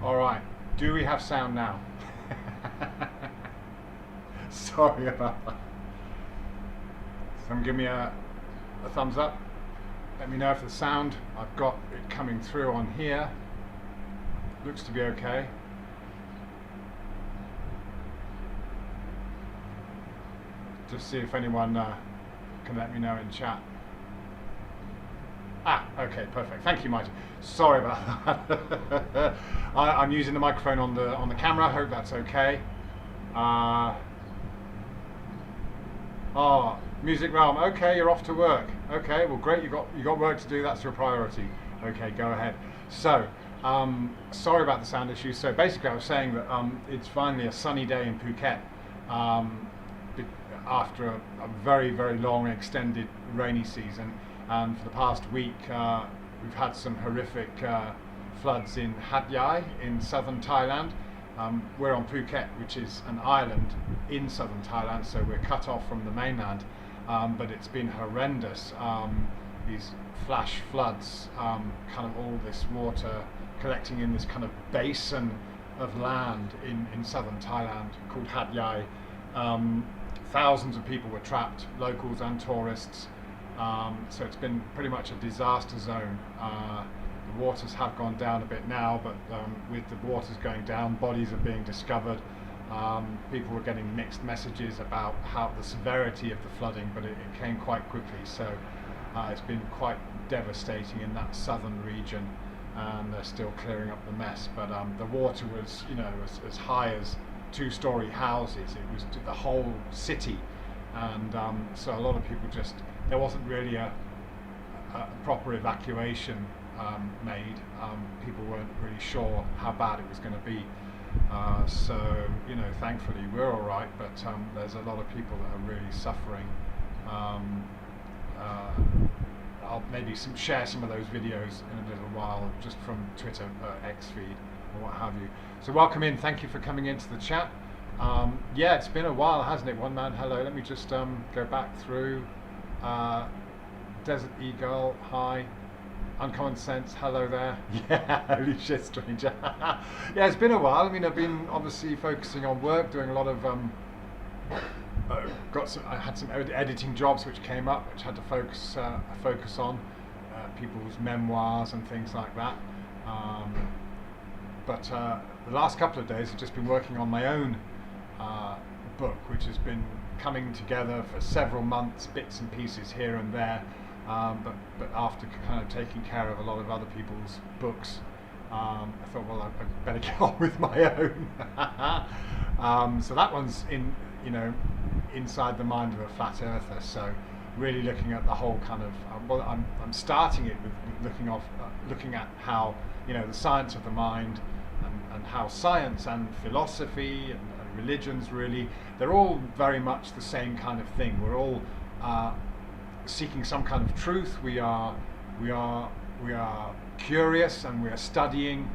All right. Do we have sound now? Sorry about that. Someone give me a thumbs up. Let me know if the sound, I've got it coming through on here. Looks to be okay. Just see if anyone can let me know in chat. Okay, perfect. Thank you, Mighty. Sorry about that. I'm using the microphone on the camera. I hope that's okay. Music Realm. Okay, you're off to work. Okay, well, great. You got work to do. That's your priority. Okay, go ahead. So, sorry about the sound issue. So basically, I was saying that it's finally a sunny day in Phuket. After a very, very long extended rainy season, and for the past week we've had some horrific floods in Hat Yai in southern Thailand. We're on Phuket, which is an island in southern Thailand, so we're cut off from the mainland, but it's been horrendous. These flash floods, kind of all this water collecting in this kind of basin of land in southern Thailand called Hat Yai. Thousands of people were trapped, locals and tourists. So it's been pretty much a disaster zone. The waters have gone down a bit now, but with the waters going down, bodies are being discovered. People were getting mixed messages about how the severity of the flooding, but it came quite quickly. So it's been quite devastating in that southern region, and they're still clearing up the mess. But the water was, as high as two-story houses. It was the whole city, and so a lot of people there wasn't really a proper evacuation made. People weren't really sure how bad it was going to be. So thankfully we're all right, but there's a lot of people that are really suffering. I'll maybe share some of those videos in a little while, just from Twitter, X feed, or what have you. So welcome in, thank you for coming into the chat. Yeah, it's been a while, hasn't it? One man, hello. Let me just go back through. Desert Eagle, hi. Uncommon Sense, hello there. Yeah, holy shit, stranger. Yeah, it's been a while. I mean, I've been obviously focusing on work, doing a lot of I had some editing jobs which came up, which I had to focus on people's memoirs and things like that. But the last couple of days I've just been working on my own book, which has been coming together for several months, bits and pieces here and there. But after kind of taking care of a lot of other people's books, I thought, well, I better get on with my own. So that one's inside the mind of a flat earther. So really looking at the whole kind of I'm starting it with looking at how the science of the mind, and how science and philosophy and religions, really, they're all very much the same kind of thing. We're all seeking some kind of truth. We are curious, and we are studying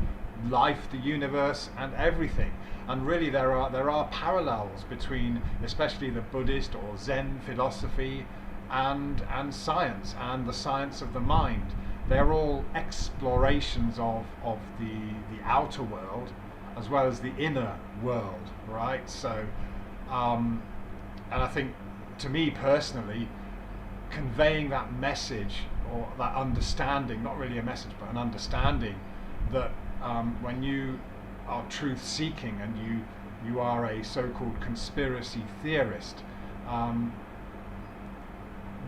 life, the universe, and everything. And really, there are parallels between, especially the Buddhist or Zen philosophy, and science, and the science of the mind. They're all explorations of the outer world as well as the inner world, right? So, and I think, to me personally, conveying that message, or that understanding, not really a message, but an understanding, that when you are truth-seeking and you are a so-called conspiracy theorist,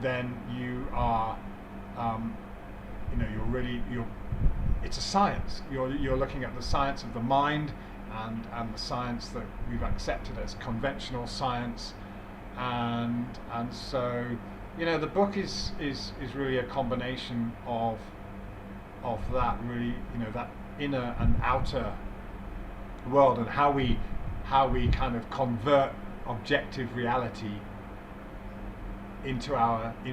then you are, it's a science. You're looking at the science of the mind, and the science that we've accepted as conventional science, and so the book is really a combination of that, really, that inner and outer world, and how we kind of convert objective reality into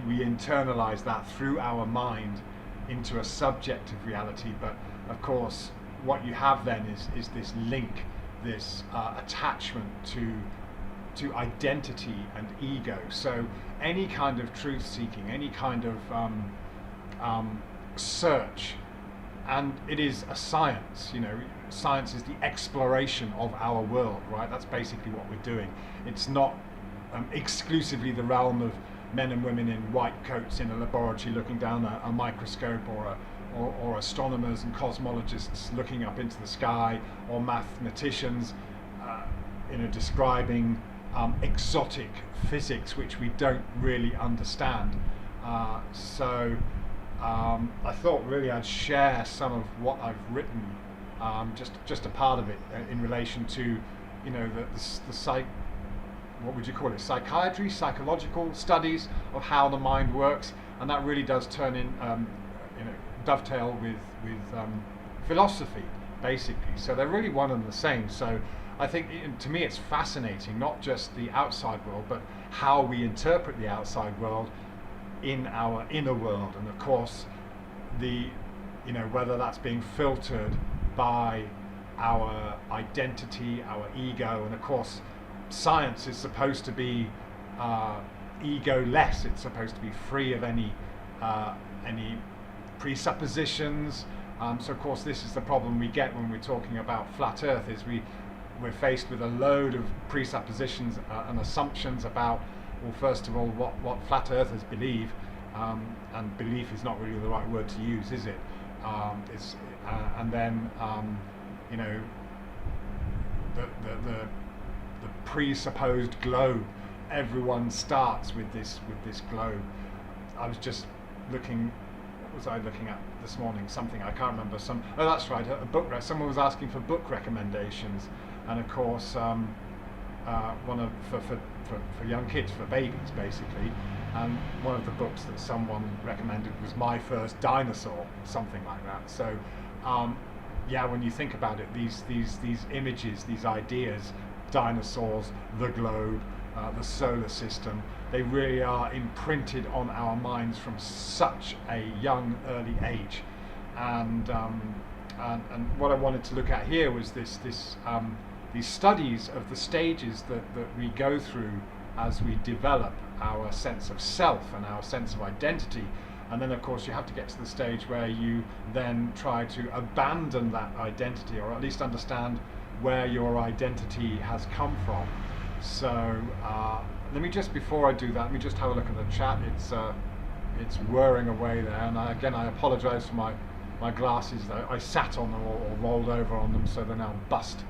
we internalize that through our mind into a subjective reality. But of course, what you have then is this link, this attachment to identity and ego. So any kind of truth seeking, any kind of search and it is a science. Science is the exploration of our world, right? That's basically what we're doing. It's not exclusively the realm of men and women in white coats in a laboratory looking down a microscope, or astronomers and cosmologists looking up into the sky, or mathematicians describing exotic physics which we don't really understand. So I thought really I'd share some of what I've written, just a part of it, in relation to what would you call it, psychiatry, psychological studies of how the mind works, and that really does turn in dovetail with philosophy, basically. So they're really one and the same. So I think, to me, it's fascinating, not just the outside world, but how we interpret the outside world in our inner world. And of course, whether that's being filtered by our identity, our ego, and of course, science is supposed to be ego-less. It's supposed to be free of any presuppositions. So of course, this is the problem we get when we're talking about flat Earth, is we're faced with a load of presuppositions and assumptions about, well, first of all, what flat earthers believe, and belief is not really the right word to use, is it? And then the presupposed globe. Everyone starts with this globe. I was just looking. What was I looking at this morning? Something I can't remember. Oh, that's right. A book. Someone was asking for book recommendations, and of course, for young kids, for babies, basically. And one of the books that someone recommended was My First Dinosaur, something like that. So, when you think about it, these images, these ideas, dinosaurs, the globe, the solar system, they really are imprinted on our minds from such a young, early age. And what I wanted to look at here was these studies of the stages that we go through as we develop our sense of self and our sense of identity. And then of course you have to get to the stage where you then try to abandon that identity, or at least understand where your identity has come from. So let me just, before I do that, let me just have a look at the chat. It's whirring away there, and I apologize for my glasses. I sat on them or rolled over on them, so they're now bust.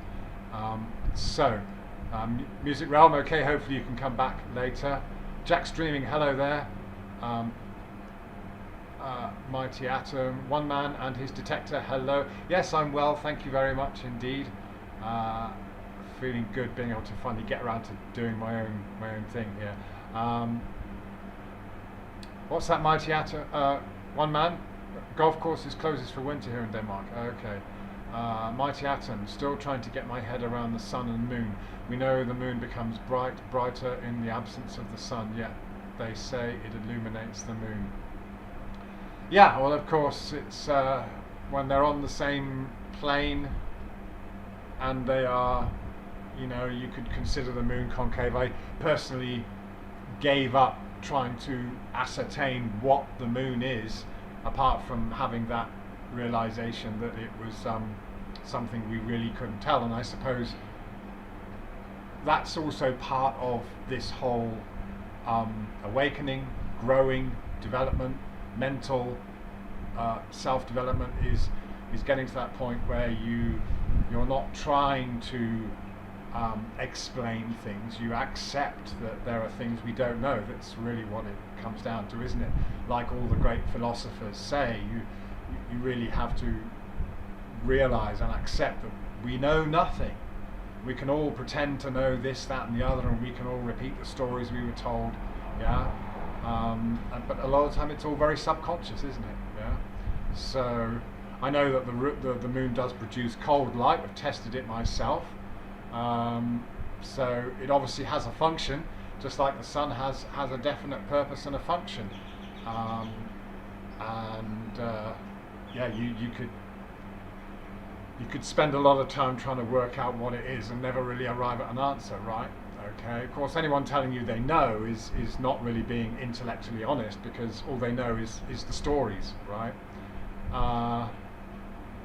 Music Realm, okay, hopefully you can come back later. Jack Streaming, hello there. Mighty Atom, One Man and His Detector, hello. Yes, I'm well, thank you very much indeed. Feeling good, being able to finally get around to doing my own thing here. What's that, Mighty Atom? One Man? Golf courses closes for winter here in Denmark. Okay. Mighty Atom, still trying to get my head around the sun and moon. We know the moon becomes brighter in the absence of the sun, yet they say it illuminates the moon. Yeah, well, of course, it's when they're on the same plane and they are, you could consider the moon concave. I personally gave up trying to ascertain what the moon is, apart from having that realization that it was something we really couldn't tell. And I suppose that's also part of this whole awakening, growing, development, mental self-development is getting to that point where you're not trying to explain things. You accept that there are things we don't know. That's really what it comes down to, isn't it? Like all the great philosophers say, you really have to realize and accept that we know nothing. We can all pretend to know this, that, and the other, and we can all repeat the stories we were told. Yeah. But a lot of the time it's all very subconscious, isn't it? Yeah. So I know that the moon does produce cold light. I've tested it myself. So it obviously has a function, just like the sun has a definite purpose and a function. You could spend a lot of time trying to work out what it is and never really arrive at an answer, right? Okay. Of course, anyone telling you they know is not really being intellectually honest, because all they know is the stories, right?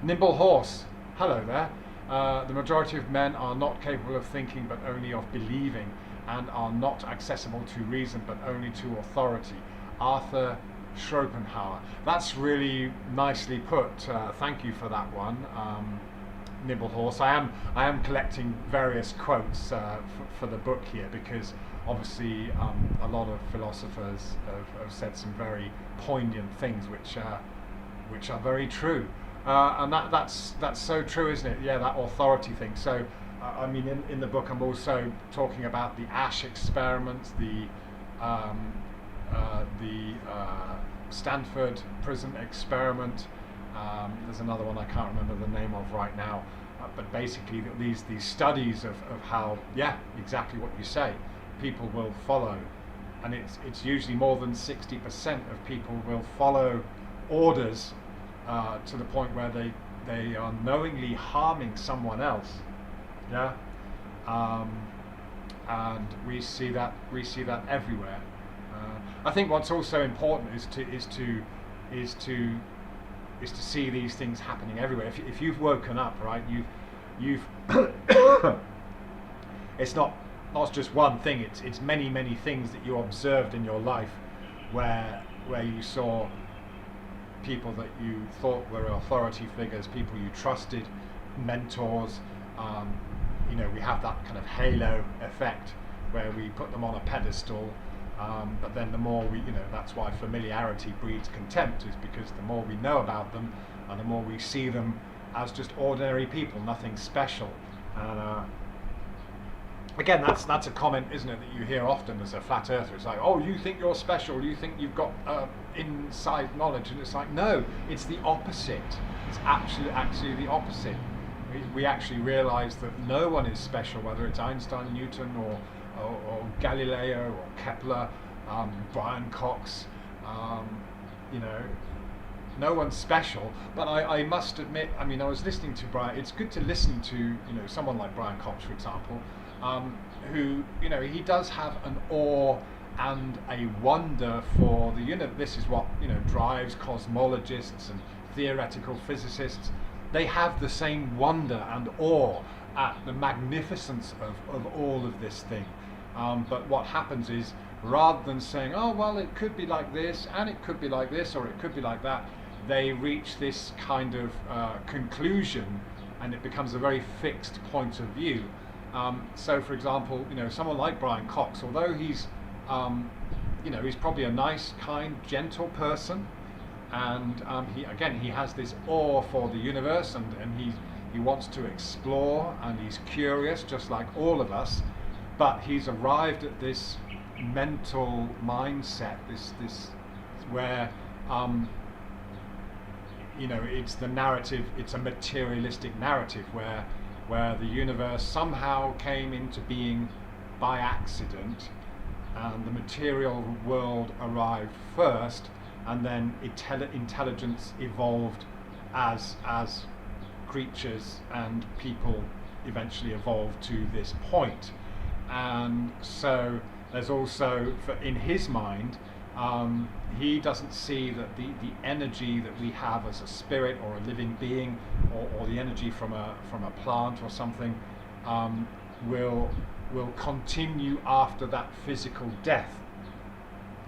Nimble horse, hello there. The majority of men are not capable of thinking but only of believing, and are not accessible to reason but only to authority. Arthur Schopenhauer. That's really nicely put. Thank you for that one, Nimble Horse. I am collecting various quotes for the book here, because obviously a lot of philosophers have said some very poignant things which are very true. And that's so true, isn't it? Yeah, that authority thing. So, I mean, in the book, I'm also talking about the Ash experiments, the Stanford prison experiment. There's another one I can't remember the name of right now. But basically, these studies of how, yeah, exactly what you say, people will follow, and it's usually more than 60% of people will follow orders. To the point where they are knowingly harming someone else, yeah, and we see that everywhere. I think what's also important is to see these things happening everywhere. If you've woken up, right, you've it's not just one thing. It's many things that you observed in your life, where you saw people that you thought were authority figures, people you trusted, mentors. We have that kind of halo effect where we put them on a pedestal, but then the more that's why familiarity breeds contempt, is because the more we know about them and the more we see them as just ordinary people, nothing special. And again, that's a comment, isn't it, that you hear often as a flat earther. It's like, oh, you think you're special, you think you've got inside knowledge, and it's like, no, it's the opposite. It's actually the opposite. We actually realize that no one is special, whether it's Einstein, Newton, or Galileo, or Kepler, Brian Cox. No one's special. But I must admit, I mean, I was listening to Brian. It's good to listen to someone like Brian Cox, for example, who he does have an awe and a wonder for the universe. This is what drives cosmologists and theoretical physicists. They have the same wonder and awe at the magnificence of all of this thing. But what happens is, rather than saying, oh well, it could be like this, and it could be like this, or it could be like that, they reach this kind of conclusion, and it becomes a very fixed point of view. So, for example, someone like Brian Cox, although he's probably a nice, kind, gentle person, and he has this awe for the universe, and he wants to explore, and he's curious, just like all of us. But he's arrived at this mental mindset, this where it's the narrative. It's a materialistic narrative where the universe somehow came into being by accident, and the material world arrived first, and then intelligence evolved as creatures, and people eventually evolved to this point. And so there's also, in his mind, he doesn't see that the energy that we have as a spirit or a living being, or the energy from a plant or something, will continue after that physical death.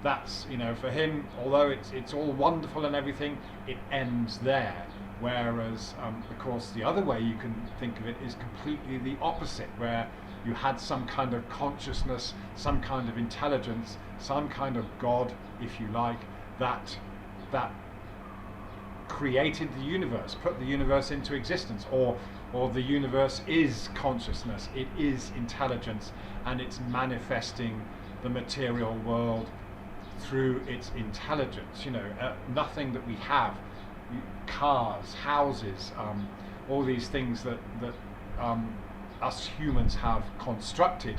That's, for him, although it's all wonderful and everything, it ends there. Whereas, of course, the other way you can think of it is completely the opposite, where you had some kind of consciousness, some kind of intelligence, some kind of God, if you like, that created the universe, put the universe into existence, or the universe is consciousness, it is intelligence, and it's manifesting the material world through its intelligence. Nothing that we have, cars, houses, all these things that us humans have constructed,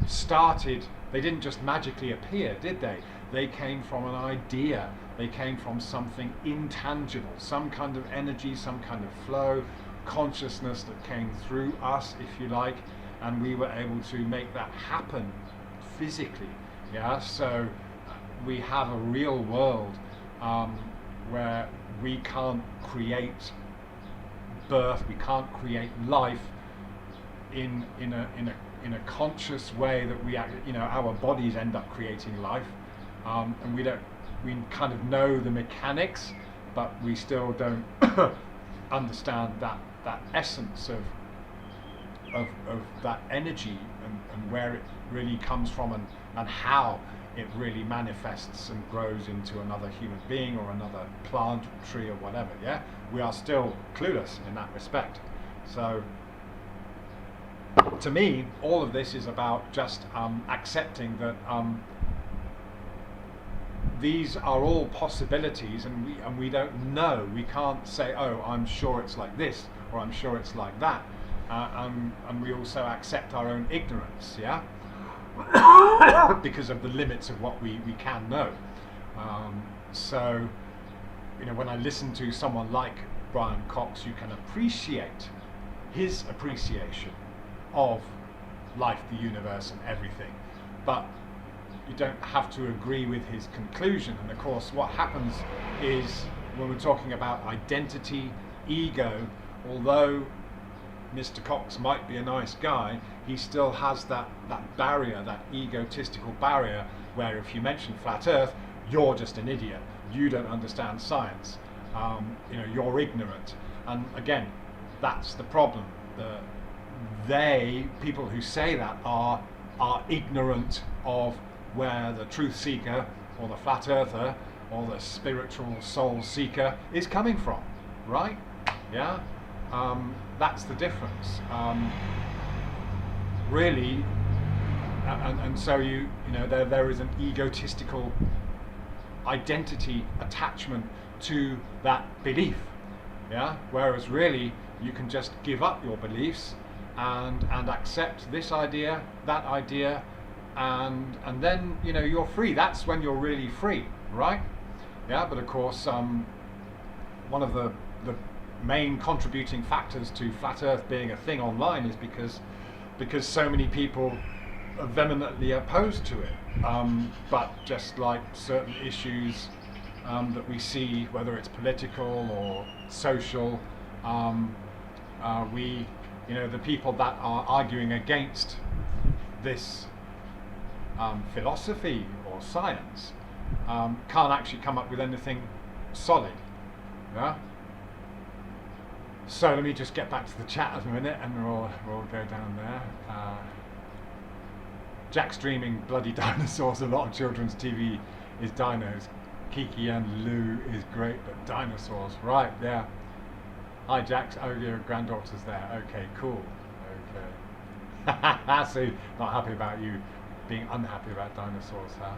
started. They didn't just magically appear, did they? They came from an idea. They came from something intangible, some kind of energy, some kind of flow, consciousness that came through us, if you like, and we were able to make that happen physically. Yeah, so we have a real world where we can't create birth, we can't create life in a conscious way that we our bodies end up creating life, and we kind of know the mechanics, but we still don't understand that essence of that energy, and where it really comes from, and how it really manifests and grows into another human being or another plant or tree or whatever. Yeah, we are still clueless in that respect. So to me, all of this is about just accepting that these are all possibilities, and we don't know. We can't say, oh, I'm sure it's like this, or I'm sure it's like that, and we also accept our own ignorance, yeah, because of the limits of what we can know. So, when I listen to someone like Brian Cox, you can appreciate his appreciation of life, the universe, and everything, but you don't have to agree with his conclusion. And of course, what happens is, when we're talking about identity, ego, although Mr. Cox might be a nice guy, he still has that barrier, that egotistical barrier, where if you mention flat Earth, you're just an idiot, you don't understand science, you're ignorant. And again, that's the problem. People who say that are ignorant of where the truth seeker, or the flat earther, or the spiritual soul seeker is coming from, right? Yeah, that's the difference, really. And so there is an egotistical identity attachment to that belief, yeah. Whereas really, you can just give up your beliefs and accept this idea, that idea, and then you're free. That's when you're really free, right? Yeah. But of course, one of the main contributing factors to flat Earth being a thing online is because so many people are vehemently opposed to it. But just like certain issues that we see, whether it's political or social, the people that are arguing against this philosophy or science can't actually come up with anything solid. Yeah. So let me just get back to the chat in a minute, and we'll go down there. Jack's dreaming bloody dinosaurs. A lot of children's TV is dinos. Kiki and Lou is great, but dinosaurs, right? Yeah. Hi, Jax. Oh, your granddaughter's there. Okay, cool. Okay. So, not happy about you being unhappy about dinosaurs, huh?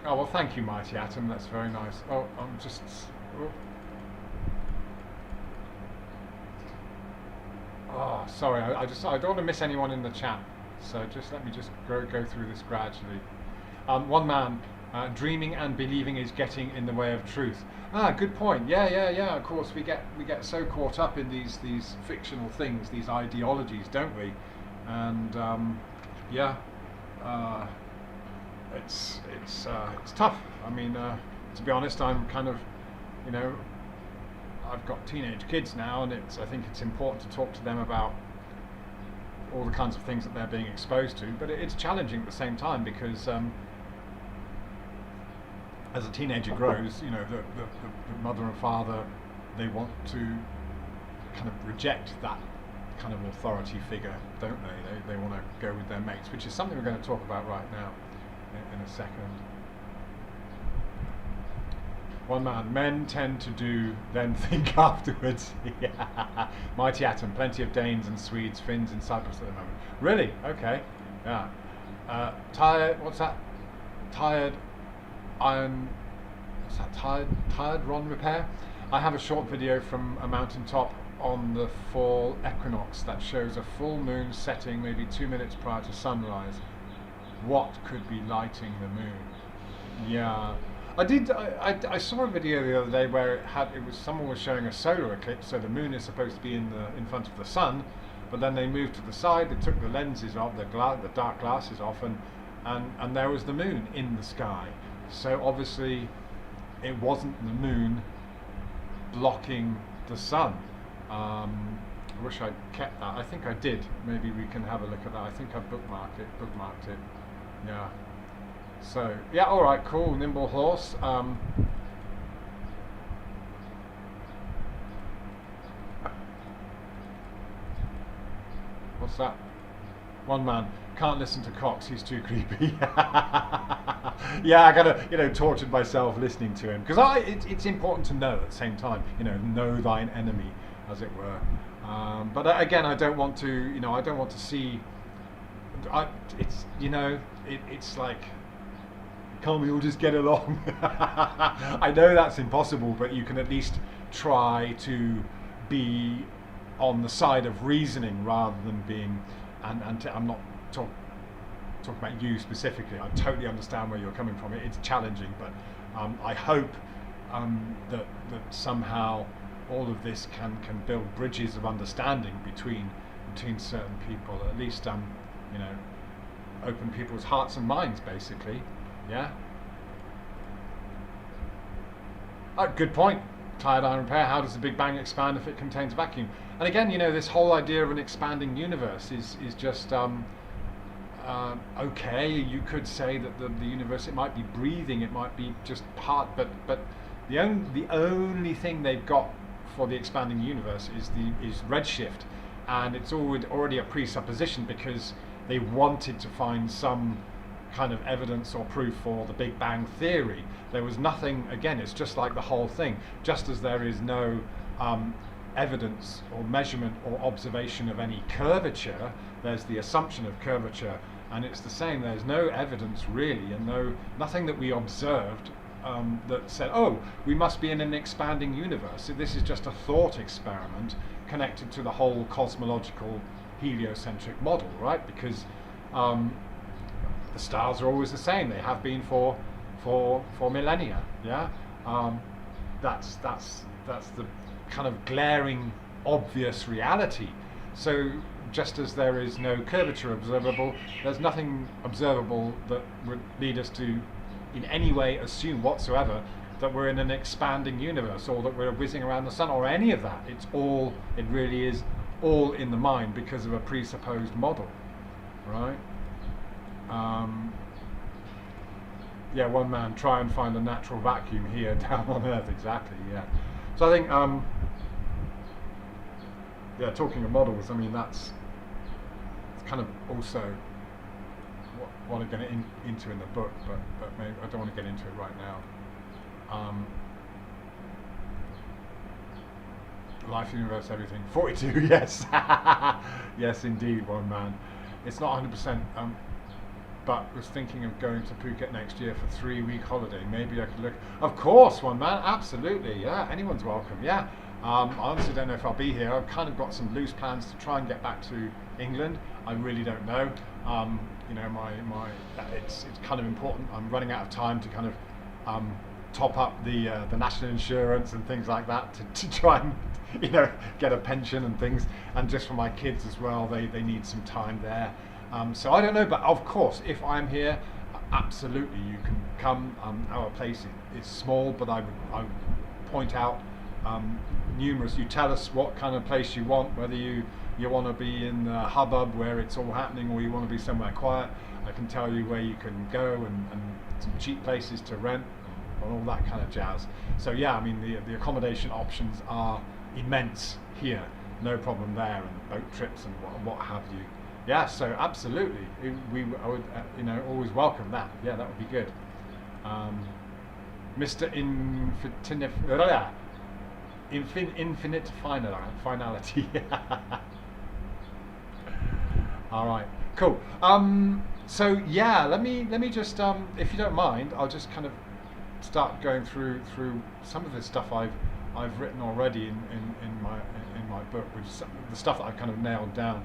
Oh, well, thank you, Mighty Atom. That's very nice. Oh, I'm just... Oh, sorry. I don't want to miss anyone in the chat. So just let me just go through this gradually. One man, dreaming and believing is getting in the way of truth. Ah, good point. Yeah. Of course, we get so caught up in these fictional things, these ideologies, don't we? And it's tough. I mean, to be honest, I'm kind of, I've got teenage kids now, and I think it's important to talk to them about all the kinds of things that they're being exposed to. But it's challenging at the same time, because as a teenager grows, the mother and father, they want to kind of reject that kind of authority figure, don't they? They want to go with their mates, which is something we're going to talk about right now in a second. One man, men tend to do, then think afterwards. Yeah. Mighty Atom, plenty of Danes and Swedes, Finns in Cyprus at the moment. Really? Okay. Yeah. Tired, what's that? Tired iron, what's that? Tired Ron repair? I have a short video from a mountaintop on the fall equinox that shows a full moon setting maybe 2 minutes prior to sunrise. What could be lighting the moon? Yeah. I saw a video the other day where someone was showing a solar eclipse, so the moon is supposed to be in front of the sun, but then they moved to the side, they took the lenses off, the dark glasses off, and there was the moon in the sky. So obviously it wasn't the moon blocking the sun. I wish I'd kept that. I think I did. Maybe we can have a look at that. I think I bookmarked it. Yeah. So, yeah, all right, cool. Nimble horse. What's that? One man can't listen to Cox. He's too creepy. Yeah, I kind of tortured myself listening to him because it's important to know at the same time. Know thine enemy, as it were. But again, I don't want to. I don't want to see. It's like, can't we all just get along? I know that's impossible, but you can at least try to be on the side of reasoning rather than being. I'm not talking about you specifically. I totally understand where you're coming from. It's challenging, but I hope that somehow all of this can build bridges of understanding between certain people. At least open people's hearts and minds, basically. Yeah. Good point. Tired iron repair. How does the Big Bang expand if it contains vacuum? And again, this whole idea of an expanding universe is just okay. You could say that the universe, it might be breathing, it might be just part, but the only thing they've got for the expanding universe is redshift, and it's already a presupposition because they wanted to find some kind of evidence or proof for the Big Bang theory. There was nothing. Again, it's just like the whole thing. Just as there is no evidence or measurement or observation of any curvature, there's the assumption of curvature, and it's the same. There's no evidence really, and nothing that we observed that said, oh, we must be in an expanding universe. So this is just a thought experiment connected to the whole cosmological heliocentric model, right? Because the stars are always the same. They have been for millennia. Yeah, that's the kind of glaring, obvious reality. So just as there is no curvature observable, there's nothing observable that would lead us to, in any way, assume whatsoever that we're in an expanding universe or that we're whizzing around the sun or any of that. It really is all in the mind because of a presupposed model, right? Yeah, one man, try and find a natural vacuum here down on Earth. Exactly, yeah. So I think, yeah, talking of models, I mean, it's kind of also what I want to get into in the book, but maybe I don't want to get into it right now. Life, universe, everything. 42, yes. Yes, indeed, one man. It's not 100%, but was thinking of going to Phuket next year for 3-week holiday. Maybe I could look. Of course, one man, absolutely, yeah, anyone's welcome, yeah. I honestly don't know if I'll be here. I've kind of got some loose plans to try and get back to England. I really don't know. It's kind of important. I'm running out of time to kind of top up the national insurance and things like that to try and get a pension and things, and just for my kids as well. They need some time there. So I don't know, but of course, if I'm here, absolutely you can come. Our place is small, but I would point out numerous. You tell us what kind of place you want, whether you want to be in the hubbub where it's all happening, or you want to be somewhere quiet. I can tell you where you can go and some cheap places to rent and all that kind of jazz. So yeah, I mean the accommodation options are immense here, no problem there, and boat trips and what have you. Yeah, so absolutely, I would always welcome that. Yeah, that would be good. Mr. Infinite finality. All right, cool. So yeah, let me just, if you don't mind, I'll just kind of start going through some of the stuff I've written already in my book, which is the stuff that I've kind of nailed down.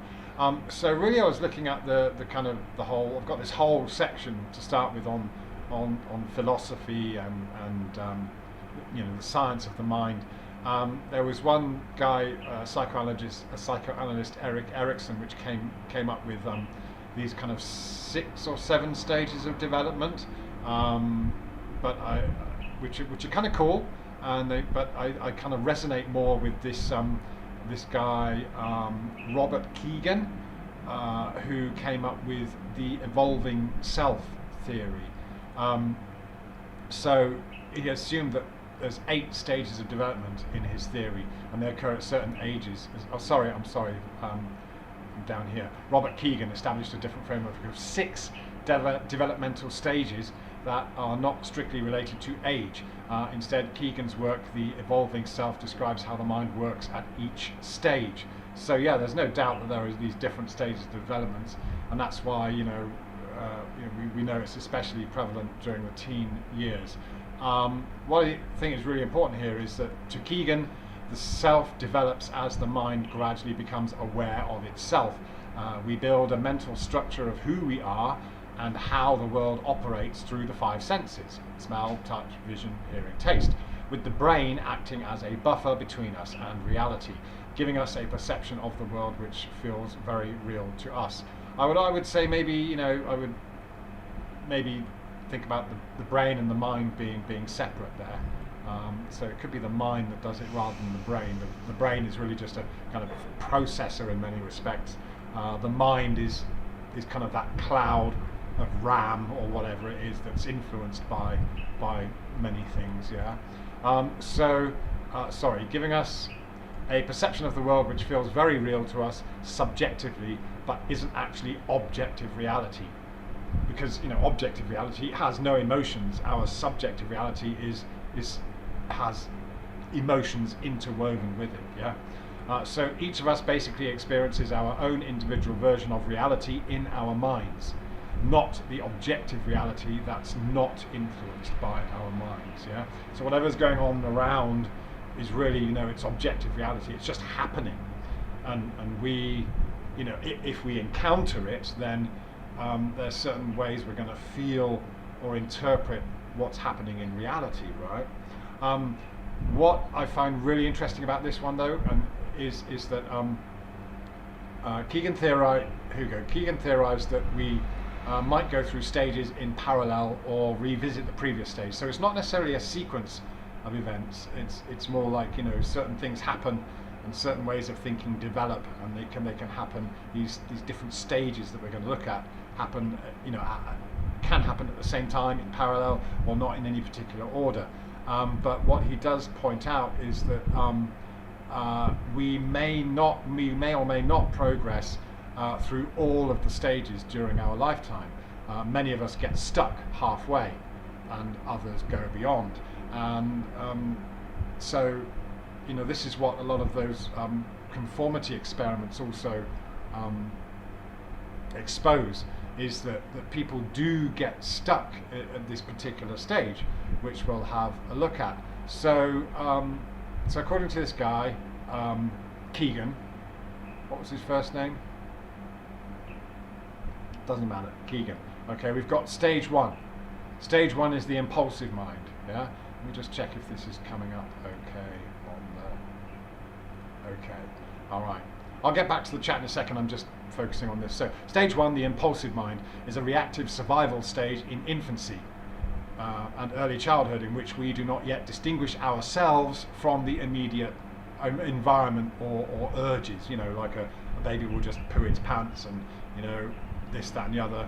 So really, I was looking at the kind of the whole. I've got this whole section to start with on philosophy and the science of the mind. There was one guy, a psychoanalyst, Erik Erikson, which came up with these kind of 6 or 7 stages of development, which are kind of cool. but I kind of resonate more with this guy Robert Keegan, who came up with the evolving self theory. So he assumed that there's 8 stages of development in his theory, and they occur at certain ages. I'm sorry, down here. Robert Keegan established a different framework of 6 developmental stages that are not strictly related to age. Instead, Keegan's work, The Evolving Self, describes how the mind works at each stage. So yeah, there's no doubt that there are these different stages of development, and that's why we know it's especially prevalent during the teen years. What I think is really important here is that to Keegan, the self develops as the mind gradually becomes aware of itself. We build a mental structure of who we are and how the world operates through the 5 senses: smell, touch, vision, hearing, taste, with the brain acting as a buffer between us and reality, giving us a perception of the world which feels very real to us. I would say maybe I would maybe think about the brain and the mind being separate there. So it could be the mind that does it rather than the brain. The brain is really just a kind of processor in many respects. The mind is kind of that cloud of RAM or whatever it is that's influenced by many things. Yeah. Giving us a perception of the world which feels very real to us subjectively, but isn't actually objective reality. Because objective reality has no emotions. Our subjective reality has emotions interwoven with it. Yeah. So each of us basically experiences our own individual version of reality in our minds, not the objective reality that's not influenced by our minds. Yeah. So whatever's going on around is really it's objective reality. It's just happening, and we if we encounter it, then there's certain ways we're going to feel or interpret what's happening in reality, right? What I find really interesting about this one, though, is that Keegan theorized that we might go through stages in parallel or revisit the previous stage. So it's not necessarily a sequence of events. It's more like certain things happen and certain ways of thinking develop, and they can happen. These different stages that we're going to look at happen, can happen at the same time in parallel or not in any particular order. But what he does point out is that we may or may not progress through all of the stages during our lifetime. Many of us get stuck halfway, and others go beyond. And so this is what a lot of those conformity experiments also expose, is that people do get stuck at this particular stage, which we'll have a look at. So according to this guy, Keegan, what was his first name? Doesn't matter, Keegan. Okay, we've got stage 1. Stage 1 is the impulsive mind. Yeah, let me just check if this is coming up okay on the. Okay, all right. I'll get back to the chat in a second. I'm just focusing on this. So, stage 1, the impulsive mind, is a reactive survival stage in infancy and early childhood, in which we do not yet distinguish ourselves from the immediate environment or urges. Like a baby will just poo its pants and this, that, and the other.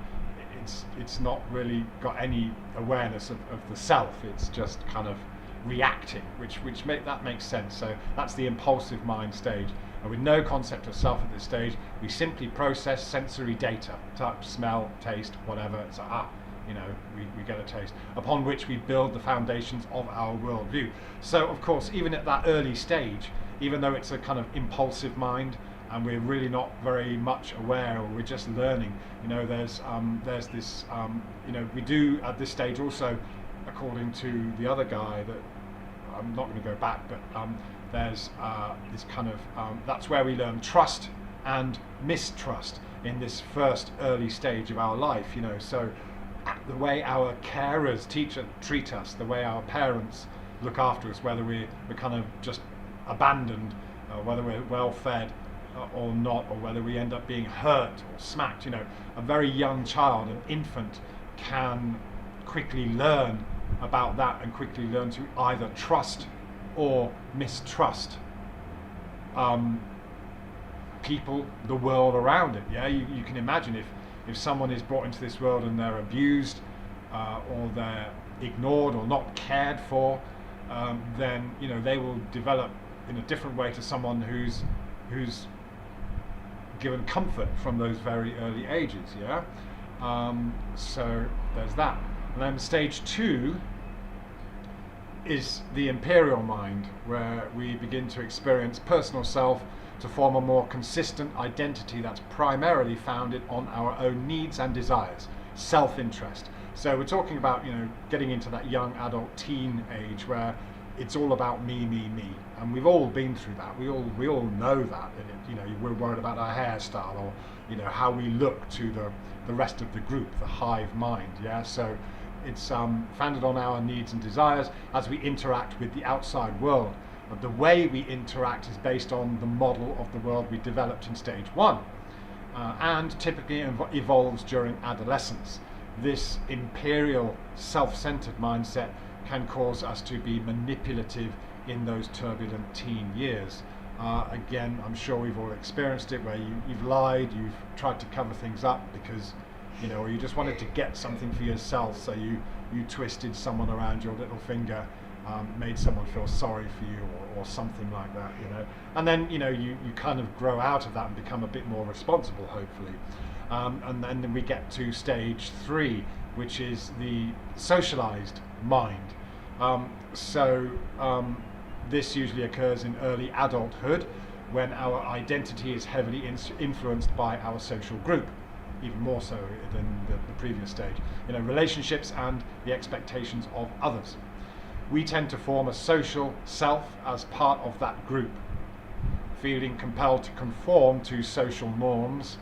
It's not really got any awareness of the self. It's just kind of reacting, which makes sense. So that's the impulsive mind stage. And with no concept of self at this stage, we simply process sensory data: touch, smell, taste, whatever. It's we get a taste, upon which we build the foundations of our worldview. So of course, even at that early stage, even though it's a kind of impulsive mind, and we're really not very much aware, or we're just learning, there's this, we do at this stage also, according to the other guy, that I'm not going to go back, but there's this kind of, that's where we learn trust and mistrust in this first early stage of our life. So the way our carers treat us, the way our parents look after us, whether we're kind of just abandoned, whether we're well fed or not, or whether we end up being hurt or smacked. A very young child, an infant, can quickly learn about that and quickly learn to either trust or mistrust people, the world around it. Yeah, you can imagine if someone is brought into this world and they're abused, or they're ignored or not cared for, then they will develop in a different way to someone who's given comfort from those very early ages. Yeah, so there's that. And then stage 2 is the imperial mind, where we begin to experience personal self to form a more consistent identity that's primarily founded on our own needs and desires, self-interest. So we're talking about getting into that young adult teen age where it's all about me, and we've all been through that. We all know that, and we're worried about our hairstyle, or how we look to the rest of the group, the hive mind. Yeah, so it's founded on our needs and desires as we interact with the outside world. But the way we interact is based on the model of the world we developed in stage 1, and typically evolves during adolescence. This imperial, self-centered mindset can cause us to be manipulative in those turbulent teen years. Again, I'm sure we've all experienced it, where you've lied, you've tried to cover things up because or you just wanted to get something for yourself, so you twisted someone around your little finger, made someone feel sorry for you, or something like that, and then you kind of grow out of that and become a bit more responsible, hopefully, and then we get to stage 3, which is the socialized mind. This usually occurs in early adulthood, when our identity is heavily influenced by our social group, even more so than the previous stage, relationships and the expectations of others. We tend to form a social self as part of that group, feeling compelled to conform to social norms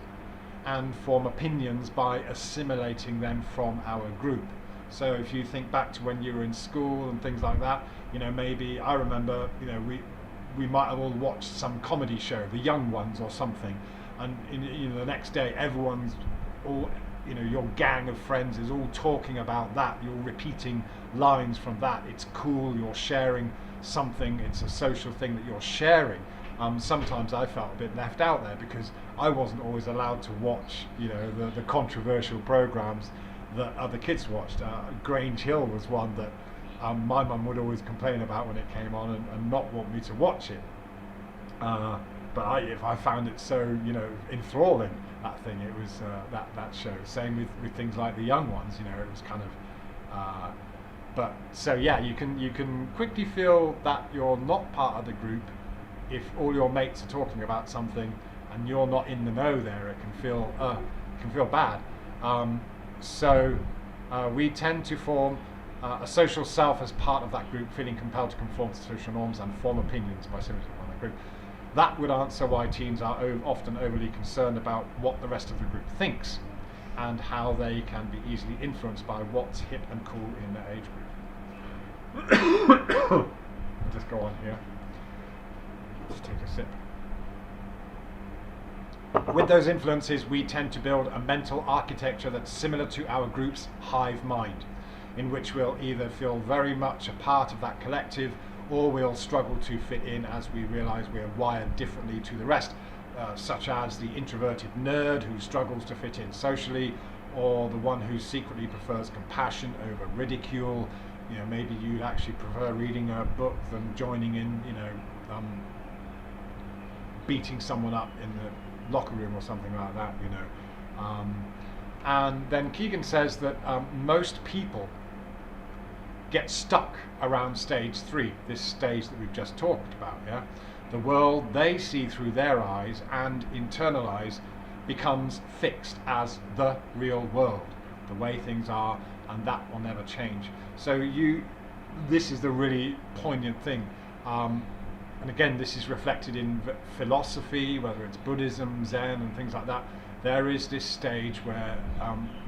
and form opinions by assimilating them from our group. So if you think back to when you were in school and things like that, maybe I remember, we might have all watched some comedy show, The Young Ones or something, and the next day everyone's all, your gang of friends is all talking about that. You're repeating lines from that. It's cool, you're sharing something, it's a social thing that you're sharing. Sometimes I felt a bit left out there because I wasn't always allowed to watch, the controversial programs that other kids watched. Grange Hill was one that my mum would always complain about when it came on, and not want me to watch it. But I found it so enthralling, that thing. It was that show. Same with things like The Young Ones. It was kind of. But so yeah, you can quickly feel that you're not part of the group if all your mates are talking about something and you're not in the know there. It can feel bad. We tend to form a social self as part of that group, feeling compelled to conform to social norms and form opinions by assimilating on that group. That would answer why teens are often overly concerned about what the rest of the group thinks, and how they can be easily influenced by what's hip and cool in their age group. I'll just go on here. Just take a sip. With those influences, we tend to build a mental architecture that's similar to our group's hive mind, in which we'll either feel very much a part of that collective, or we'll struggle to fit in as we realize we're wired differently to the rest, such as the introverted nerd who struggles to fit in socially, or the one who secretly prefers compassion over ridicule. Maybe you'd actually prefer reading a book than joining in, beating someone up in the locker room or something like that, And then Keegan says that most people get stuck around stage 3, this stage that we've just talked about. Yeah, the world they see through their eyes and internalize becomes fixed as the real world, the way things are, and that will never change. So this is the really poignant thing. And again, this is reflected in philosophy, whether it's Buddhism, Zen, and things like that. There is this stage where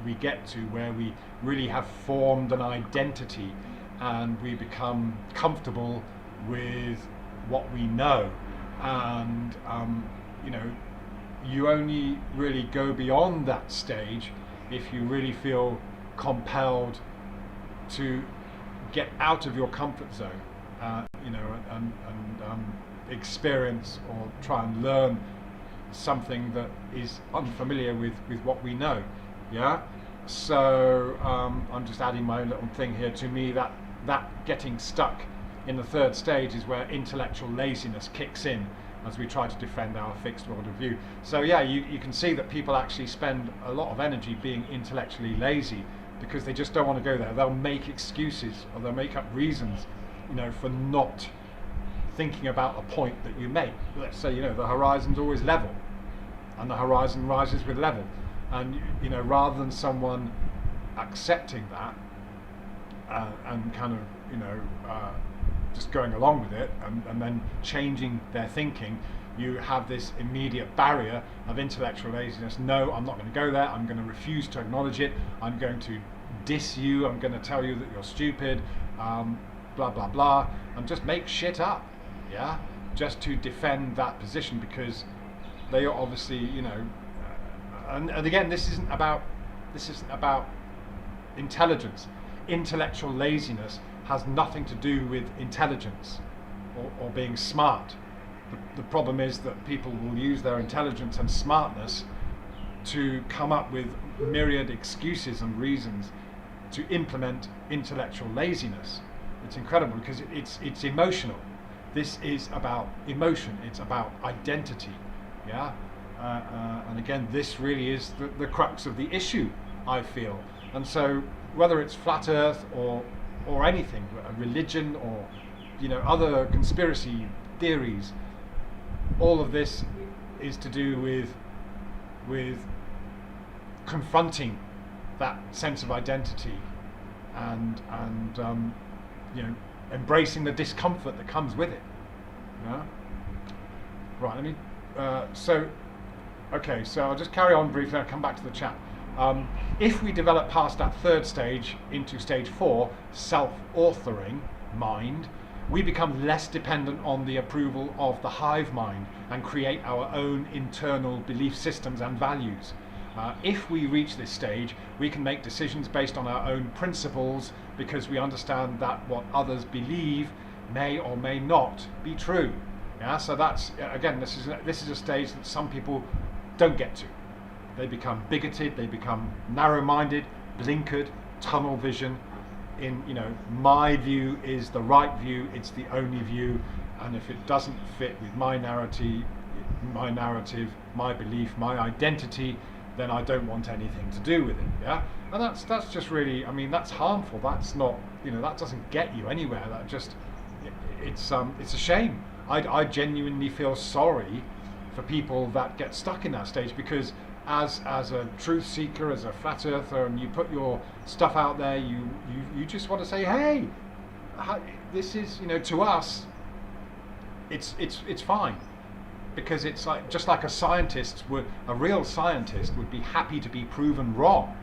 we get to where we really have formed an identity, and we become comfortable with what we know. And you only really go beyond that stage if you really feel compelled to get out of your comfort zone. experience or try and learn something that is unfamiliar with what we know. Yeah. So I'm just adding my own little thing here. To me, that getting stuck in the third stage is where intellectual laziness kicks in as we try to defend our fixed world of view. So yeah, you can see that people actually spend a lot of energy being intellectually lazy because they just don't want to go there. They'll make excuses or they'll make up reasons, for not thinking about a point that you make. Let's say, the horizon's always level, and the horizon rises with level. And, rather than someone accepting that and kind of, just going along with it and then changing their thinking, you have this immediate barrier of intellectual laziness. No, I'm not going to go there. I'm going to refuse to acknowledge it. I'm going to diss you. I'm going to tell you that you're stupid, blah, blah, blah, and just make shit up, yeah, just to defend that position because they are obviously, and again, this isn't about intelligence. Intellectual laziness has nothing to do with intelligence or being smart. The problem is that people will use their intelligence and smartness to come up with myriad excuses and reasons to implement intellectual laziness. It's incredible because it's emotional. This is about emotion. It's about identity. Yeah. And again, this really is the crux of the issue, I feel. And so whether it's flat Earth or anything, a religion or other conspiracy theories, all of this is to do with confronting that sense of identity and embracing the discomfort that comes with it. Yeah? Right. Let me. So I'll just carry on briefly. I'll come back to the chat. If we develop past that third stage into stage 4, self-authoring mind, we become less dependent on the approval of the hive mind and create our own internal belief systems and values. If we reach this stage, we can make decisions based on our own principles because we understand that what others believe may or may not be true. Yeah, so that's again, this is a stage that some people don't get to. They become bigoted, they become narrow-minded, blinkered, tunnel vision. My view is the right view, it's the only view, and if it doesn't fit with my narrative, my belief, my identity, then I don't want anything to do with it. Yeah, and that's just really, that's harmful. That's not, that doesn't get you anywhere. That just, it's a shame. I genuinely feel sorry for people that get stuck in that stage because as a truth seeker, as a flat earther, and you put your stuff out there, you just want to say, hey, this is, to us, it's fine, because it's like just like a real scientist would be happy to be proven wrong,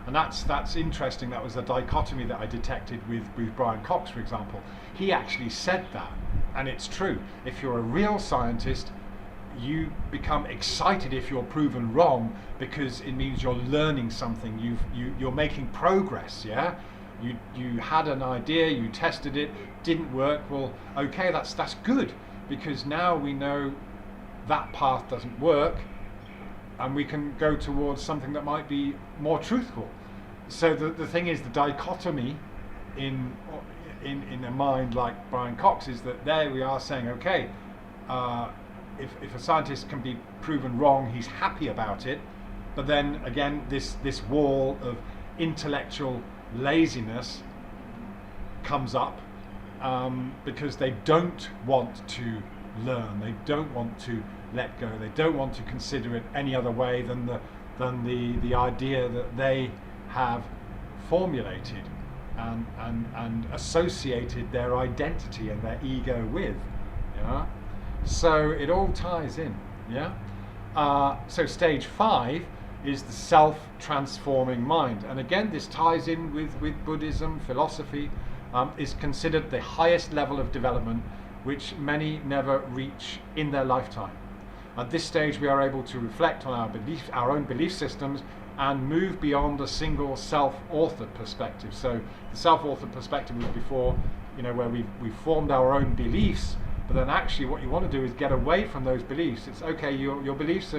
and that's interesting. That was a dichotomy that I detected with Brian Cox, for example. He actually said that, and it's true. If you're a real scientist, you become excited if you're proven wrong because it means you're learning something. You're making progress. Yeah, you had an idea, you tested it, didn't work. Well, okay, that's good, because now we know that path doesn't work, and we can go towards something that might be more truthful. So the thing is, the dichotomy in a mind like Brian Cox is that there we are saying, okay, if a scientist can be proven wrong, he's happy about it. But then again, this wall of intellectual laziness comes up because they don't want to learn, they don't want to let go, they don't want to consider it any other way than the idea that they have formulated and associated their identity and their ego with. Yeah. So it all ties in. Yeah. So stage 5 is the self-transforming mind, and again, this ties in with Buddhism philosophy. Is considered the highest level of development, which many never reach in their lifetime. At this stage, we are able to reflect on our own belief systems and move beyond a single self-authored perspective. So the self-authored perspective was before, where we've formed our own beliefs, but then actually what you want to do is get away from those beliefs. It's okay, your beliefs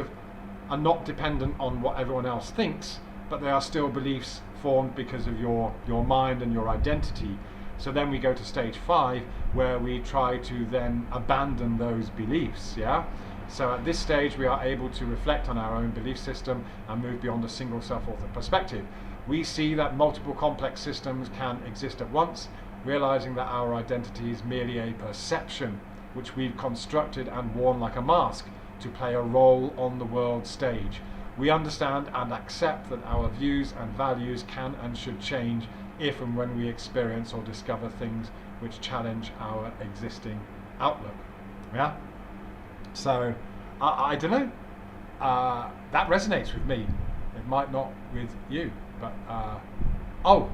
are not dependent on what everyone else thinks, but they are still beliefs formed because of your mind and your identity. So then we go to stage 5, where we try to then abandon those beliefs, yeah? So at this stage we are able to reflect on our own belief system and move beyond a single self-authored perspective. We see that multiple complex systems can exist at once, realizing that our identity is merely a perception which we've constructed and worn like a mask to play a role on the world stage. We understand and accept that our views and values can and should change if and when we experience or discover things which challenge our existing outlook. Yeah? So, I don't know. That resonates with me. It might not with you, but oh,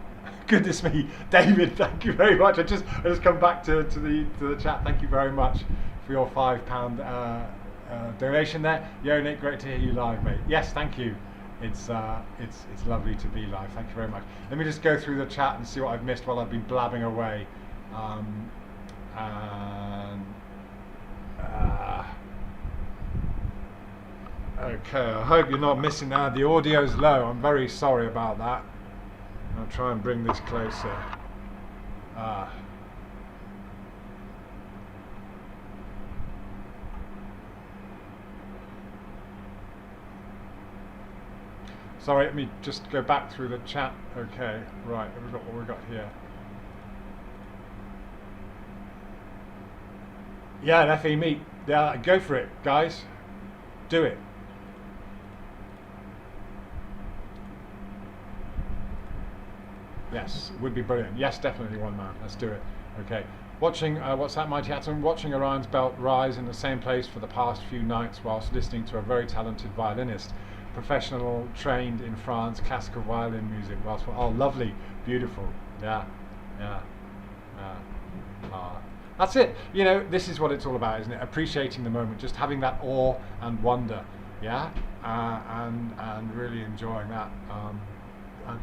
goodness me, David, thank you very much. I just come back to the chat. Thank you very much for your £5 donation there. Nick, great to hear you live, mate. Yes, thank you. It's lovely to be live. Thank you very much. Let me just go through the chat and see what I've missed while I've been blabbing away. Okay, I hope you're not missing that. The audio's low. I'm very sorry about that. I'll try and bring this closer. Sorry, let me just go back through the chat. Okay, right, we've got what we've got here. Yeah, an FE meet. Yeah, go for it, guys. Do it. Yes, would be brilliant. Yes, definitely one man. Let's do it. Okay. Watching, what's that, Mighty Atom? Watching Orion's belt rise in the same place for the past few nights whilst listening to a very talented violinist. Professional, trained in France, classical violin music. Whilst, oh, lovely, beautiful. Yeah. That's it. This is what it's all about, isn't it? Appreciating the moment, just having that awe and wonder, yeah, and really enjoying that.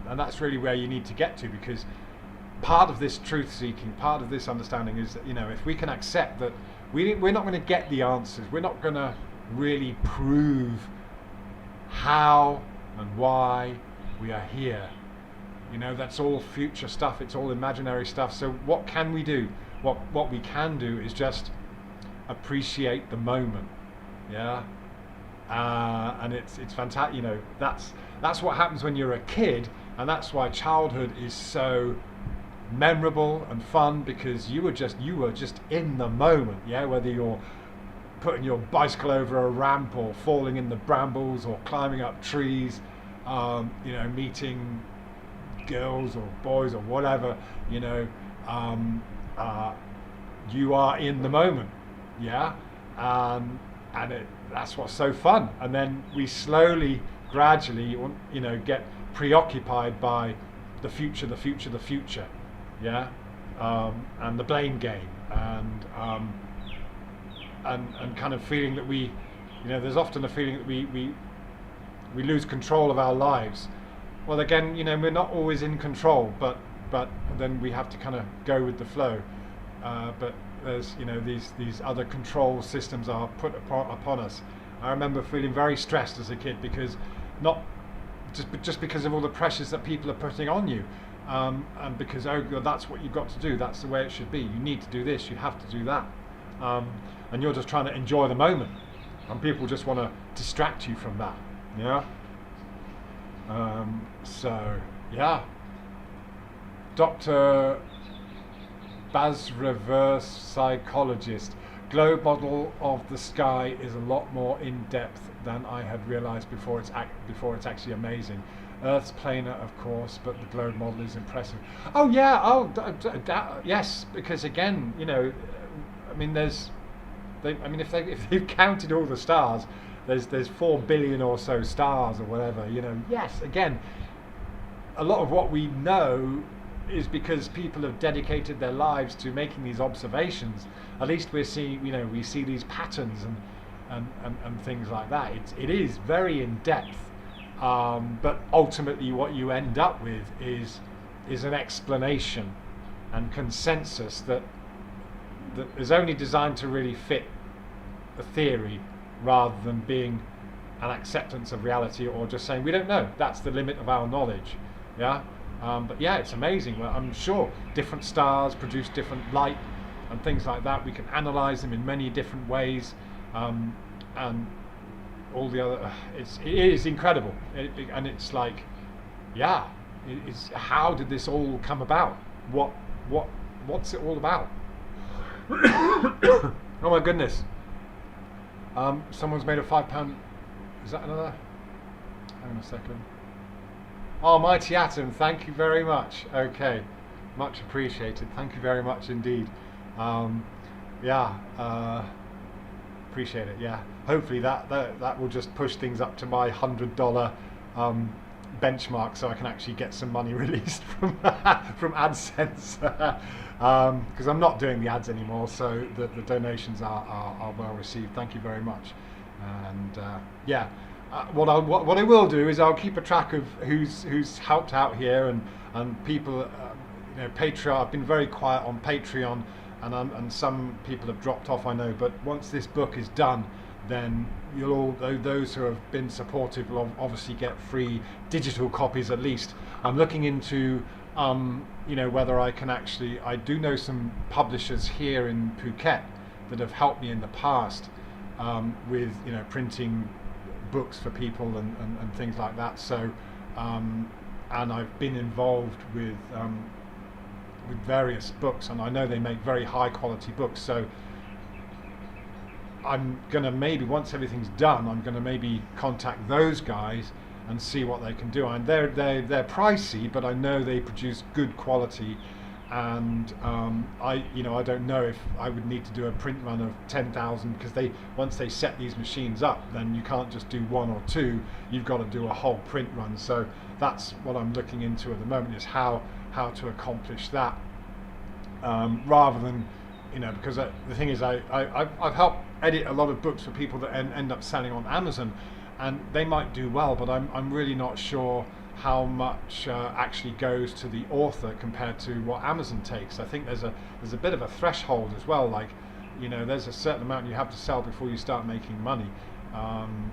And that's really where you need to get to, because part of this truth seeking, part of this understanding is that, if we can accept that we're not going to get the answers, we're not going to really prove how and why we are here. That's all future stuff, it's all imaginary stuff. So what can we do? What we can do is just appreciate the moment, yeah. And it's fantastic. That's what happens when you're a kid, and that's why childhood is so memorable and fun, because you were just in the moment, yeah. Whether you're putting your bicycle over a ramp, or falling in the brambles, or climbing up trees, meeting girls or boys or whatever, you are in the moment, yeah. That's what's so fun. And then we slowly, gradually, get preoccupied by the future, yeah, and the blame game, and kind of feeling that there's often a feeling that we lose control of our lives. Well, again, we're not always in control, but then we have to kind of go with the flow. But there's these other control systems are put upon us. I remember feeling very stressed as a kid, because not just because of all the pressures that people are putting on you, and because that's what you've got to do, that's the way it should be, you need to do this, you have to do that, and you're just trying to enjoy the moment, and people just want to distract you from that, yeah. So yeah, Dr. Baz Reverse Psychologist. Globe model of the sky is a lot more in depth than I had realized before. It's actually amazing. Earth's planar, of course, but the globe model is impressive. Oh yeah, yes, because again, if they've counted all the stars, there's 4 billion or so stars or whatever. Yes, again, a lot of what we know is because people have dedicated their lives to making these observations. At least we see these patterns and things like that. It is very in depth, but ultimately what you end up with is an explanation, and consensus that is only designed to really fit a theory rather than being an acceptance of reality, or just saying we don't know, that's the limit of our knowledge. Yeah. But yeah, it's amazing. Well, I'm sure different stars produce different light and things like that. We can analyze them in many different ways, and all the other. It is incredible, and it's like, yeah, how did this all come about? What's it all about? Oh my goodness. Someone's made a £5. Is that another? Hang on a second. Oh, Mighty Atom, thank you very much. Okay, much appreciated. Thank you very much indeed. Appreciate it. Yeah, hopefully that will just push things up to my $100 benchmark, so I can actually get some money released from AdSense, because I'm not doing the ads anymore. So the donations are well received. Thank you very much. And what I will do is I'll keep a track of who's helped out here, and people, Patreon. I've been very quiet on Patreon, and some people have dropped off, I know. But once this book is done, then those who have been supportive will obviously get free digital copies at least. I'm looking into whether I can actually. I do know some publishers here in Phuket that have helped me in the past with printing books for people and things like that. So and I've been involved with various books, and I know they make very high quality books. So I'm gonna maybe, once everything's done, I'm gonna maybe contact those guys and see what they can do. And they're pricey, but I know they produce good quality. And I don't know if I would need to do a print run of 10,000, because once they set these machines up, then you can't just do one or two. You've got to do a whole print run. So that's what I'm looking into at the moment, is how to accomplish that, rather than because the thing is, I've helped edit a lot of books for people that end up selling on Amazon, and they might do well, but I'm really not sure how much actually goes to the author compared to what Amazon takes. I think there's a bit of a threshold as well. Like, there's a certain amount you have to sell before you start making money. And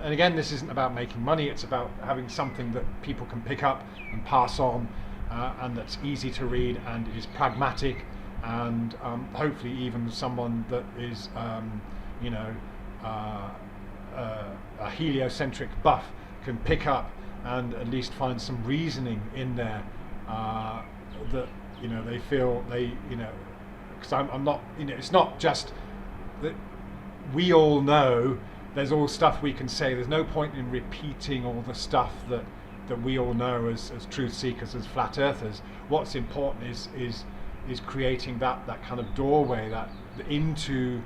again, this isn't about making money. It's about having something that people can pick up and pass on, and that's easy to read and is pragmatic, and hopefully even someone that is a heliocentric buff can pick up and at least find some reasoning in there, that they feel because I'm not, it's not just that we all know. There's all stuff we can say. There's no point in repeating all the stuff that we all know as truth seekers, as flat earthers. What's important is creating that kind of doorway that into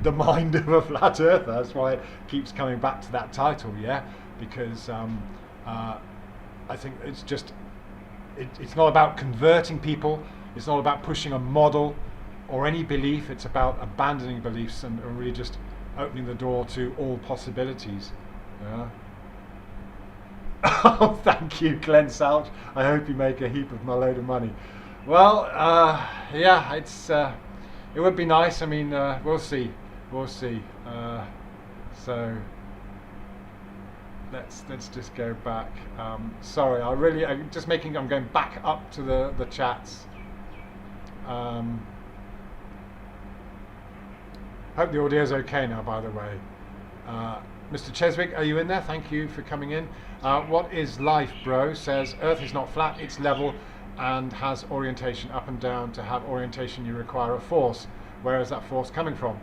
the mind of a flat earther. That's why it keeps coming back to that title, yeah, because I think it's just it's not about converting people. It's not about pushing a model or any belief. It's about abandoning beliefs and really just opening the door to all possibilities. Yeah. Oh, thank you, Glenn Salch. I hope you make a heap of my load of money. Well, yeah, it would be nice. I mean, we'll see. So let's just go back. Sorry, I'm going back up to the chats. Hope the audio is okay now, by the way. Mr. Cheswick, are you in there? Thank you for coming in. What is life, bro? Says Earth is not flat, it's level and has orientation up and down. To have orientation, you require a force. Where is that force coming from?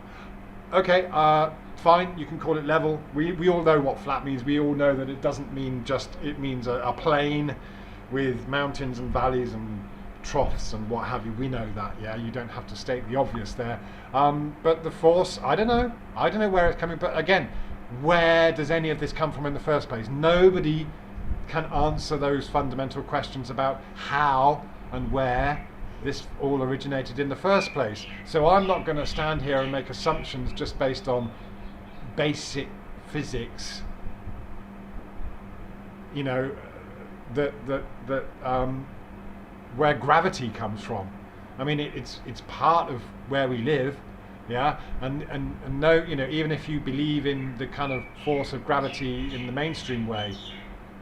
Okay, fine, you can call it level. We all know what flat means. We all know that it doesn't mean it means a plane with mountains and valleys and troughs and what have you. We know that, yeah. You don't have to state the obvious there. But the force, I don't know where it's coming. But again, where does any of this come from in the first place? Nobody can answer those fundamental questions about how and where this all originated in the first place. So I'm not going to stand here and make assumptions just based on basic physics, where gravity comes from. I mean, it's part of where we live, yeah. And no, even if you believe in the kind of force of gravity in the mainstream way,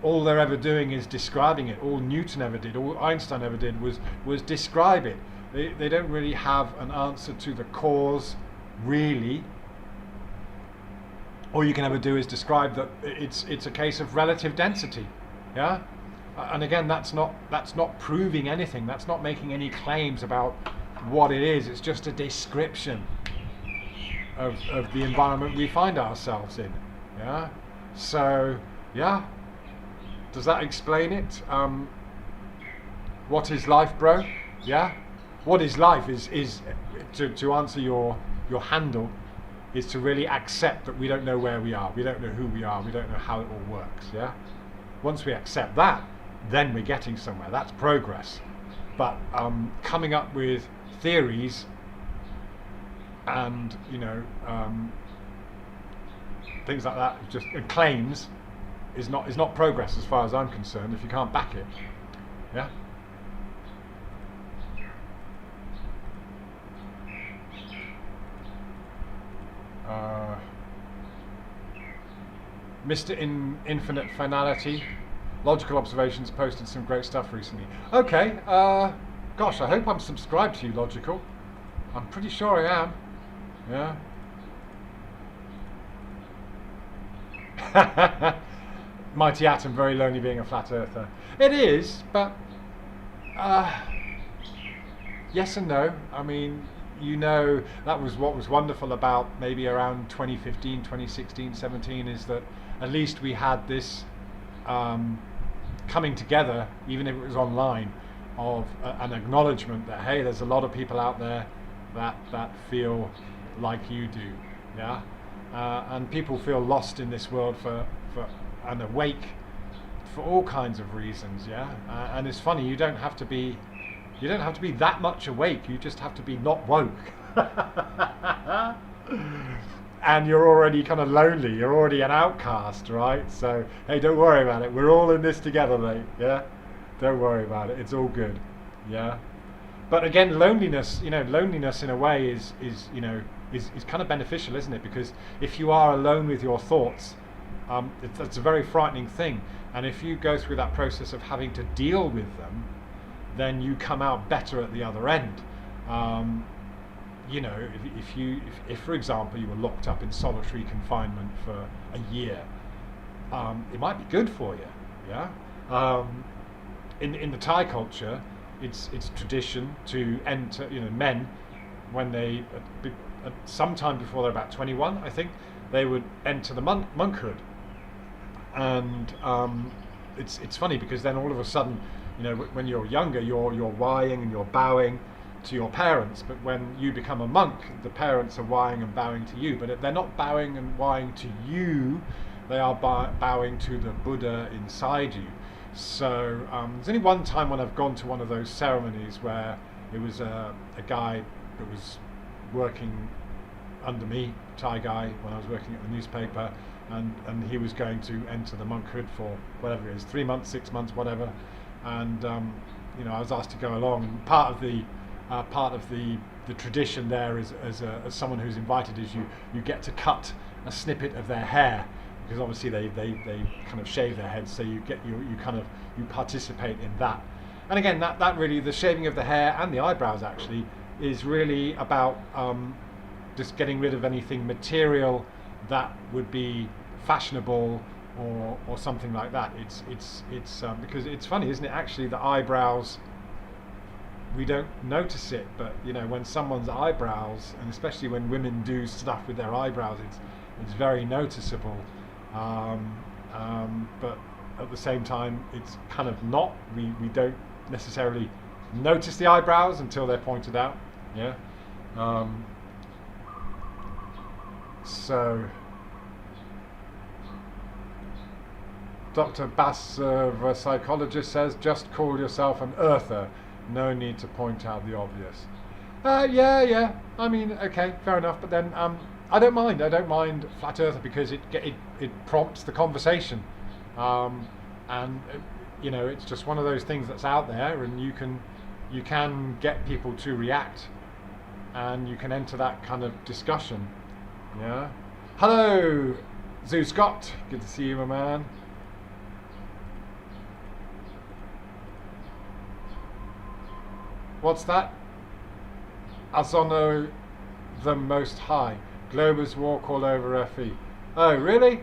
all they're ever doing is describing it. All Newton ever did, all Einstein ever did was describe it. They don't really have an answer to the cause, really. All you can ever do is describe that it's a case of relative density, yeah. And again, that's not proving anything. That's not making any claims about what it is. It's just a description of the environment we find ourselves in, yeah. So yeah, does that explain it? What is life, bro? Yeah. What is life is to answer your handle, is to really accept that we don't know where we are, we don't know who we are, we don't know how it all works, yeah? Once we accept that, then we're getting somewhere. That's progress. But coming up with theories and things like that, and claims, is not progress as far as I'm concerned if you can't back it, yeah? Mr. Infinite Finality, Logical Observations posted some great stuff recently. Okay, gosh, I hope I'm subscribed to you, Logical. I'm pretty sure I am. Yeah. Mighty Atom, very lonely being a flat earther. It is, but yes and no. I mean, that was what was wonderful about maybe around 2015, 2016, 17, is that at least we had this coming together, even if it was online, of an acknowledgement that, hey, there's a lot of people out there that feel like you do, yeah, and people feel lost in this world and awake for all kinds of reasons, yeah. And it's funny, you don't have to be that much awake. You just have to be not woke. And you're already kind of lonely. You're already an outcast, right? So, hey, don't worry about it. We're all in this together, mate. Yeah? Don't worry about it. It's all good. Yeah? But again, loneliness in a way is kind of beneficial, isn't it? Because if you are alone with your thoughts, it's a very frightening thing. And if you go through that process of having to deal with them, then you come out better at the other end. If for example you were locked up in solitary confinement for a year, it might be good for you, yeah. In the Thai culture, it's tradition to enter, men, when they sometime before they're about 21, I think, they would enter the monkhood, and it's funny because then all of a sudden, when you're younger, you're whying and you're bowing to your parents, but when you become a monk, the parents are whying and bowing to you, but they're not bowing and whying to you, they are bowing to the Buddha inside you. So there's only one time when I've gone to one of those ceremonies where it was a guy that was working under me, Thai guy, when I was working at the newspaper, and he was going to enter the monkhood for whatever it is, 3 months, 6 months, whatever. And I was asked to go along. And part of the tradition there is, as someone who's invited, is you get to cut a snippet of their hair, because obviously they kind of shave their heads, so you participate in that. And again, that really, the shaving of the hair and the eyebrows actually is really about just getting rid of anything material that would be fashionable or something like that. It's because it's funny, isn't it? Actually, the eyebrows, we don't notice it, but when someone's eyebrows, and especially when women do stuff with their eyebrows, it's very noticeable. But at the same time, it's kind of not. We don't necessarily notice the eyebrows until they're pointed out. Yeah. So. Dr. Bass, the psychologist, says, just call yourself an earther. No need to point out the obvious. Yeah. I mean, okay, fair enough. But then I don't mind flat earther, because it prompts the conversation. And it's just one of those things that's out there, and you can you can get people to react, and you can enter that kind of discussion. Yeah. Hello, Zoo Scott. Good to see you, my man. What's that? Azono the Most High. Globers walk all over FE. Oh, really?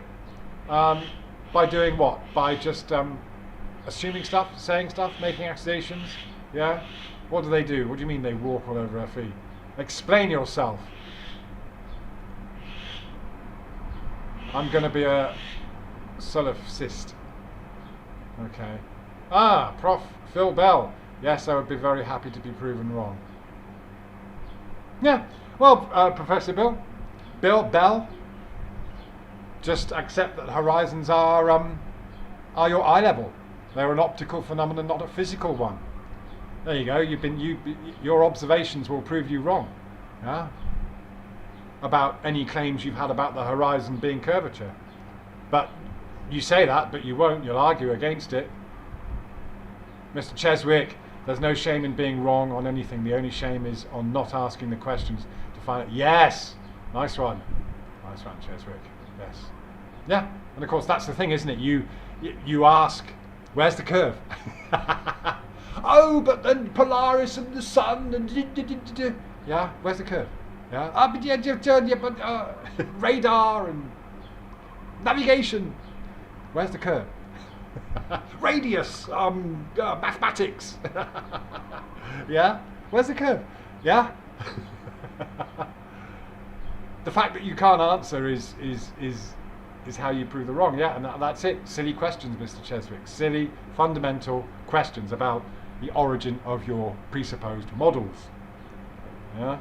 By doing what? By just assuming stuff, saying stuff, making accusations? Yeah? What do they do? What do you mean they walk all over FE? Explain yourself. I'm going to be a solipsist. Okay. Ah, Prof. Phil Bell. Yes, I would be very happy to be proven wrong. Yeah. Well, Professor Bill Bell, just accept that horizons are your eye level. They're an optical phenomenon, not a physical one. There you go. Your observations will prove you wrong. Yeah. About any claims you've had about the horizon being curvature. But you say that, but you won't. You'll argue against it. Mr. Cheswick, there's no shame in being wrong on anything. The only shame is on not asking the questions to find it. Yes! Nice one. Nice one, Cheswick. Yes. Yeah. And of course, that's the thing, isn't it? You ask, where's the curve? Oh, but then Polaris and the sun and... Yeah, where's the curve? Yeah, but radar and navigation. Where's the curve? Radius, mathematics. Yeah, where's the curve? Yeah. The fact that you can't answer is how you prove the wrong. Yeah, and that's it. Silly questions, Mr. Cheswick. Silly, fundamental questions about the origin of your presupposed models. Yeah.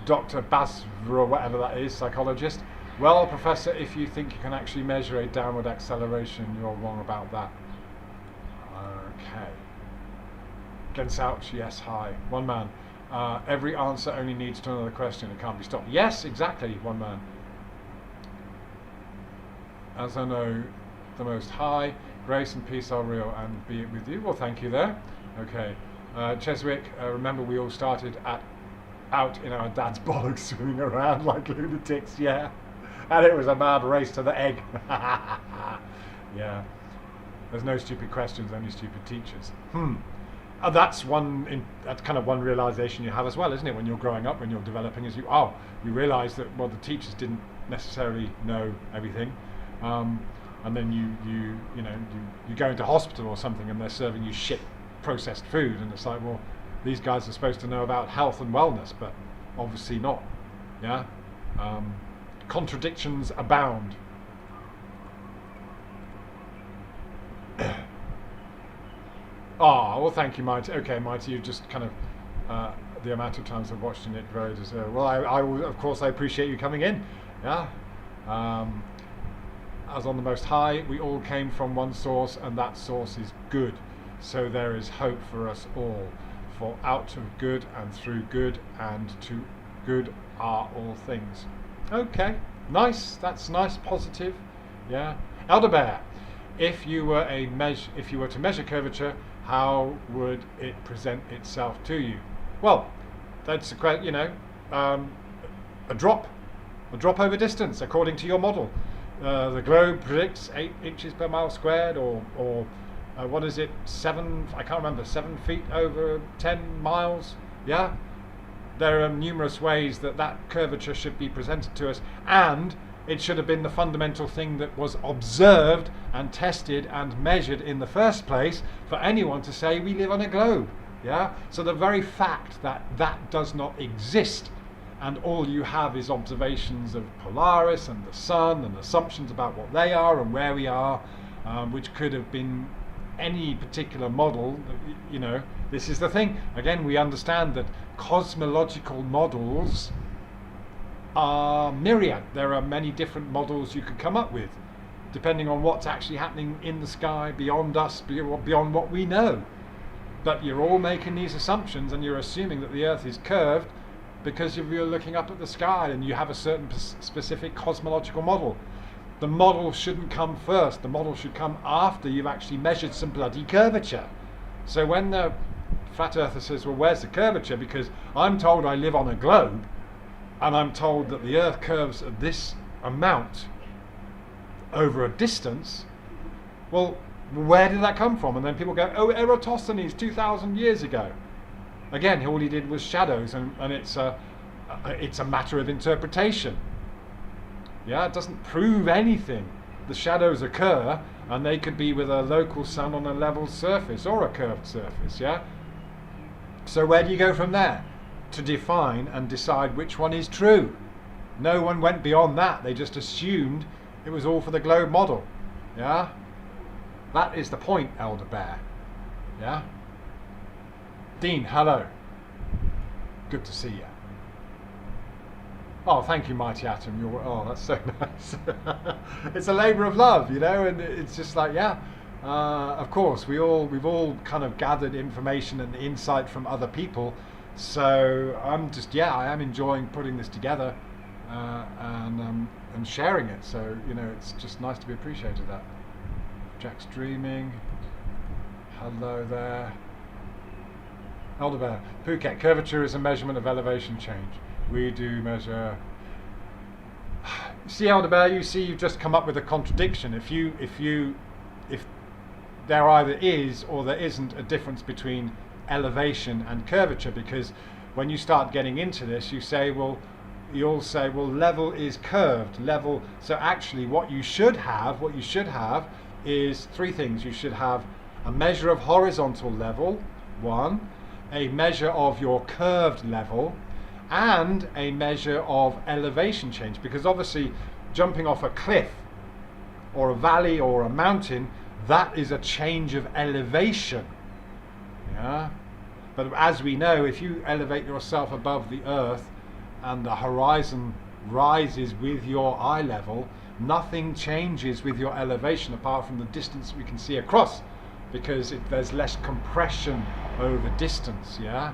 Dr. Basra, whatever that is, psychologist. Well, Professor, if you think you can actually measure a downward acceleration, you're wrong about that. Okay. Gensouch, yes, hi. One man. Every answer only needs to another question. It can't be stopped. Yes, exactly, one man. As I know, the Most High, grace and peace are real, and be it with you. Well, thank you there. Okay. Cheswick, remember we all started out in our dad's bollocks swimming around like lunatics, yeah. And it was a mad race to the egg. Yeah. There's no stupid questions, only stupid teachers. That's kind of one realization you have as well, isn't it? When you're growing up, when you're developing, you realise that, well, the teachers didn't necessarily know everything. And then you go into hospital or something and they're serving you shit processed food, and it's like, well, these guys are supposed to know about health and wellness, but obviously not. Yeah. Contradictions abound. Well, thank you, Mighty. Okay, Mighty, you've just kind of the amount of times I've watched it, very deserved. Well, I of course I appreciate you coming in. Yeah. As on the Most High, we all came from one source, and that source is good. So there is hope for us all. For out of good and through good and to good are all things. Okay, nice. That's nice, positive. Yeah. Elder Bear, if you were to measure curvature, how would it present itself to you? Well, that's a drop over distance according to your model. The globe predicts 8 inches per mile squared, or what is it? 7 feet over 10 miles. Yeah. There are numerous ways that curvature should be presented to us, and it should have been the fundamental thing that was observed and tested and measured in the first place for anyone to say we live on a globe. Yeah. So the very fact that does not exist, and all you have is observations of Polaris and the sun and assumptions about what they are and where we are, which could have been any particular model. This is the thing. Again, we understand that cosmological models are myriad. There are many different models you could come up with, depending on what's actually happening in the sky beyond us, beyond what we know. But you're all making these assumptions, and you're assuming that the Earth is curved because you're looking up at the sky and you have a certain specific cosmological model. The model shouldn't come first. The model should come after you've actually measured some bloody curvature. So when the flat earther says, well, where's the curvature? Because I'm told I live on a globe, and I'm told that the earth curves at this amount over a distance. Well, where did that come from? And then people go, oh, Eratosthenes, 2,000 years ago. Again, all he did was shadows, and it's a matter of interpretation. Yeah, it doesn't prove anything. The shadows occur, and they could be with a local sun on a level surface or a curved surface, yeah? So where do you go from there to define and decide which one is true? No one went beyond that. They just assumed it was all for the globe model, yeah? That is the point, Elder Bear, yeah? Dean, hello. Good to see you. Oh, thank you, Mighty Atom. Oh, that's so nice. It's a labour of love, you know, and it's just like, yeah, of course, we've all kind of gathered information and insight from other people. So I am enjoying putting this together and sharing it. So, you know, it's just nice to be appreciated. That Jack's dreaming. Hello there. Elder Bear. Phuket, curvature is a measurement of elevation change. We do measure. See, Elder Bear, you've just come up with a contradiction. If there either is or there isn't a difference between elevation and curvature, because when you start getting into this, you'll say, well, level is curved. Level. So actually, what you should have is three things. You should have a measure of horizontal level, one, a measure of your curved level, and a measure of elevation change, because obviously jumping off a cliff or a valley or a mountain, that is a change of elevation, yeah? But as we know, if you elevate yourself above the earth and the horizon rises with your eye level, nothing changes with your elevation apart from the distance we can see across, because there's less compression over distance, yeah?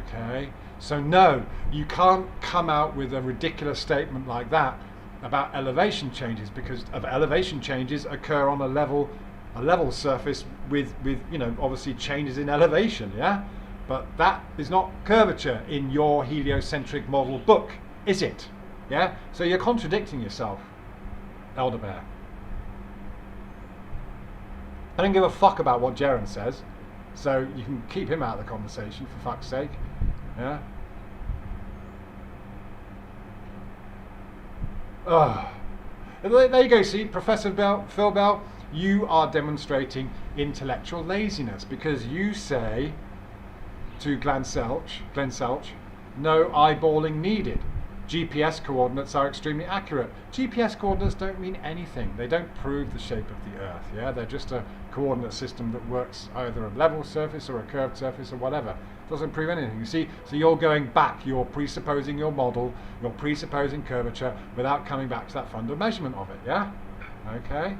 Okay? So no, you can't come out with a ridiculous statement like that about elevation changes, because elevation changes occur on a level surface with you know, obviously changes in elevation, yeah? But that is not curvature in your heliocentric model book, is it? Yeah? So you're contradicting yourself, Elder Bear. I don't give a fuck about what Jaren says, so you can keep him out of the conversation, for fuck's sake. Yeah. There you go. See, Professor Phil Bell, you are demonstrating intellectual laziness, because you say to Glenn Selch, no eyeballing needed. GPS coordinates are extremely accurate. GPS coordinates don't mean anything. They don't prove the shape of the Earth. Yeah, they're just a coordinate system that works either a level surface or a curved surface or whatever. Doesn't prove anything. You see, so you're going back. You're presupposing your model. You're presupposing curvature without coming back to that fundamental measurement of it. Yeah. Okay.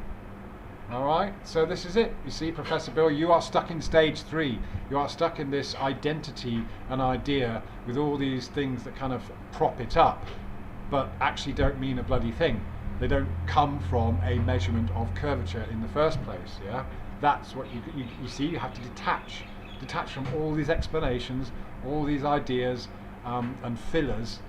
All right. So this is it. You see, Professor Bill, you are stuck in stage 3. You are stuck in this identity and idea with all these things that kind of prop it up, but actually don't mean a bloody thing. They don't come from a measurement of curvature in the first place. Yeah. That's what you see. You have to detach from all these explanations, all these ideas and fillers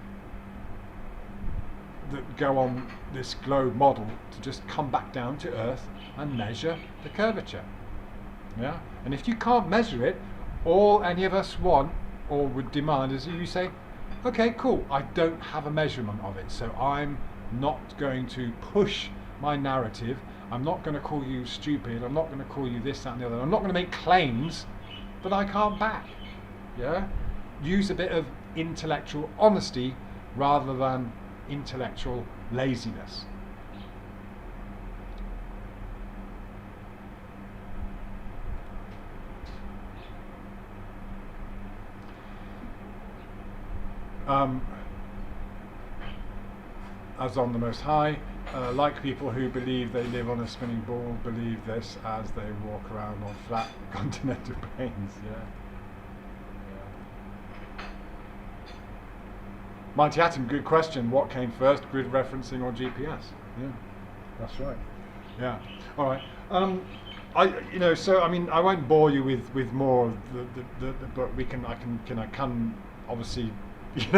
that go on this globe model to just come back down to Earth and measure the curvature. Yeah? And if you can't measure it, all any of us want or would demand is you say, okay, cool, I don't have a measurement of it, so I'm not going to push my narrative. I'm not going to call you stupid. I'm not going to call you this, that, and the other. I'm not going to make claims that I can't back. Yeah? Use a bit of intellectual honesty rather than intellectual laziness. As on the Most High, like people who believe they live on a spinning ball, believe this as they walk around on flat continental plains. Yeah. Mighty Atom, good question. What came first, grid referencing or GPS? Yeah. That's right. Yeah. All right. So I mean, I won't bore you with more of the book. I can obviously,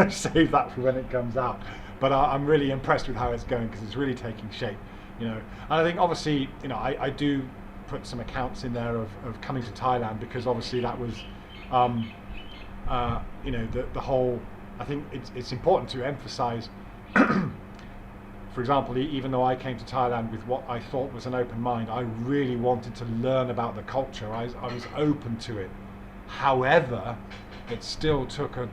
save that for when it comes out. But I'm really impressed with how it's going because it's really taking shape. And I think obviously, I do put some accounts in there of coming to Thailand because obviously that was, the whole. I think it's important to emphasize. For example, even though I came to Thailand with what I thought was an open mind, I really wanted to learn about the culture. I was open to it. However, it still took a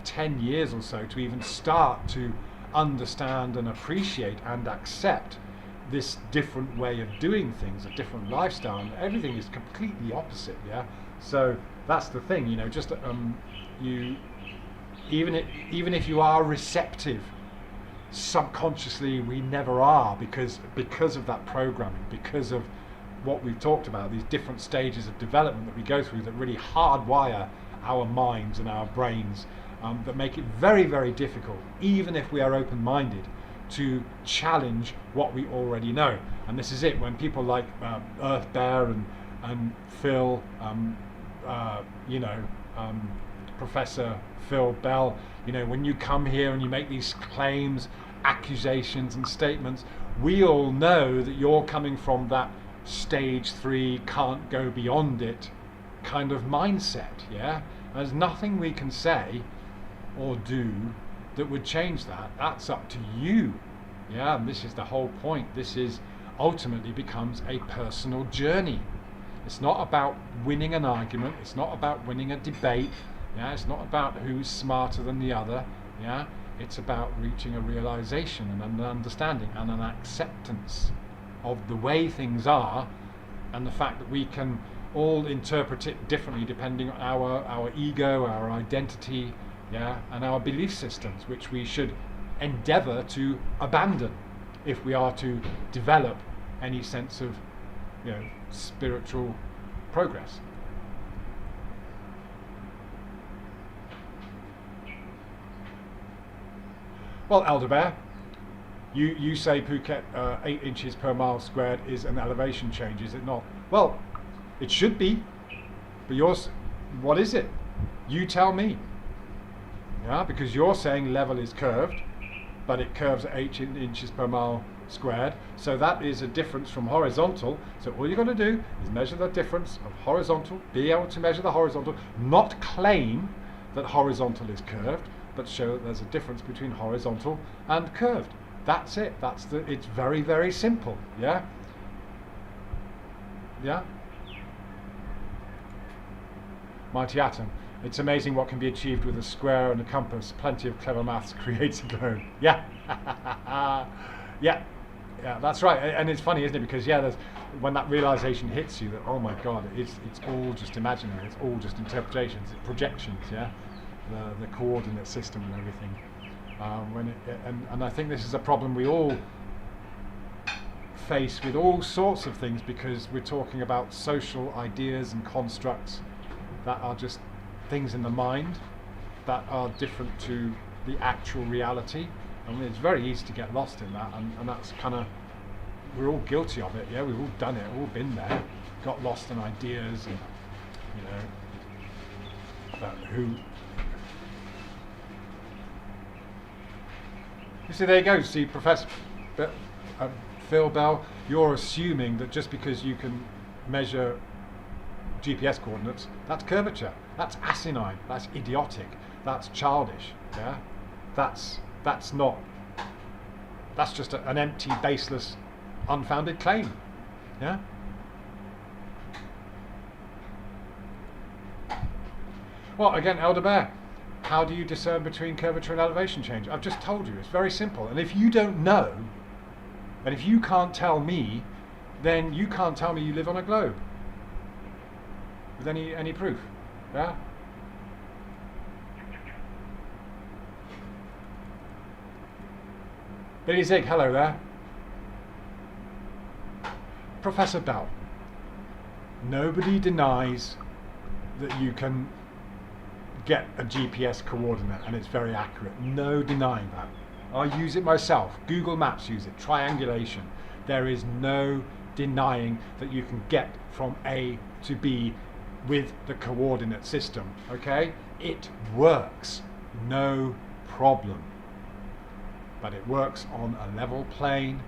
10 years or so to even start to understand and appreciate and accept this different way of doing things, a different lifestyle. And everything is completely opposite, yeah? So that's the thing, just even if you are receptive, subconsciously we never are because of that programming, because of what we've talked about, these different stages of development that we go through that really hardwire our minds and our brains, that make it very, very difficult, even if we are open-minded, to challenge what we already know. And this is it, when people like Earth Bear and Phil, Professor Phil Bell, when you come here and you make these claims, accusations and statements, we all know that you're coming from that stage 3, can't go beyond it kind of mindset, yeah? There's nothing we can say or do that would change that. That's up to you, yeah? And this is the whole point. This is ultimately becomes a personal journey. It's not about winning an argument. It's not about winning a debate. Yeah, it's not about who's smarter than the other. Yeah, it's about reaching a realization and an understanding and an acceptance of the way things are, and the fact that we can all interpret it differently depending on our ego, our identity, yeah, and our belief systems, which we should endeavor to abandon if we are to develop any sense of, spiritual progress. Well, Elder Bear, you say Phuket 8 inches per mile squared is an elevation change, is it not? Well, it should be, but what is it? You tell me. Yeah, because you're saying level is curved, but it curves at 8 inches per mile squared, so that is a difference from horizontal. So all you've got to do is measure the difference of horizontal, be able to measure the horizontal, not claim that horizontal is curved, but show that there's a difference between horizontal and curved. That's it. It's very, very simple. Yeah? Yeah? Mighty Atom. It's amazing what can be achieved with a square and a compass. Plenty of clever maths creates a globe. Yeah. Yeah. Yeah, that's right. And it's funny, isn't it? Because there's when that realization hits you that, oh my God, it's all just imaginary. It's all just interpretations, it's projections. Yeah, the coordinate system and everything. And I think this is a problem we all face with all sorts of things, because we're talking about social ideas and constructs that are just things in the mind that are different to the actual reality. I mean, it's very easy to get lost in that, and that's kind of, we're all guilty of it. Yeah, we've all done it, all been there, got lost in ideas, and who. You see, there you go. See, Professor Phil Bell, you're assuming that just because you can measure GPS coordinates, that's curvature. That's asinine. That's idiotic. That's childish. Yeah, that's not. That's just an empty, baseless, unfounded claim. Yeah. Well, again, Elder Bear, how do you discern between curvature and elevation change? I've just told you. It's very simple. And if you don't know, and if you can't tell me, then you can't tell me you live on a globe with any proof. Yeah. Billy Zig, hello there. Professor Bell, nobody denies that you can get a GPS coordinate and it's very accurate. No denying that. I use it myself. Google Maps use it. Triangulation. There is no denying that you can get from A to B with the coordinate system, okay? It works, no problem. But it works on a level plane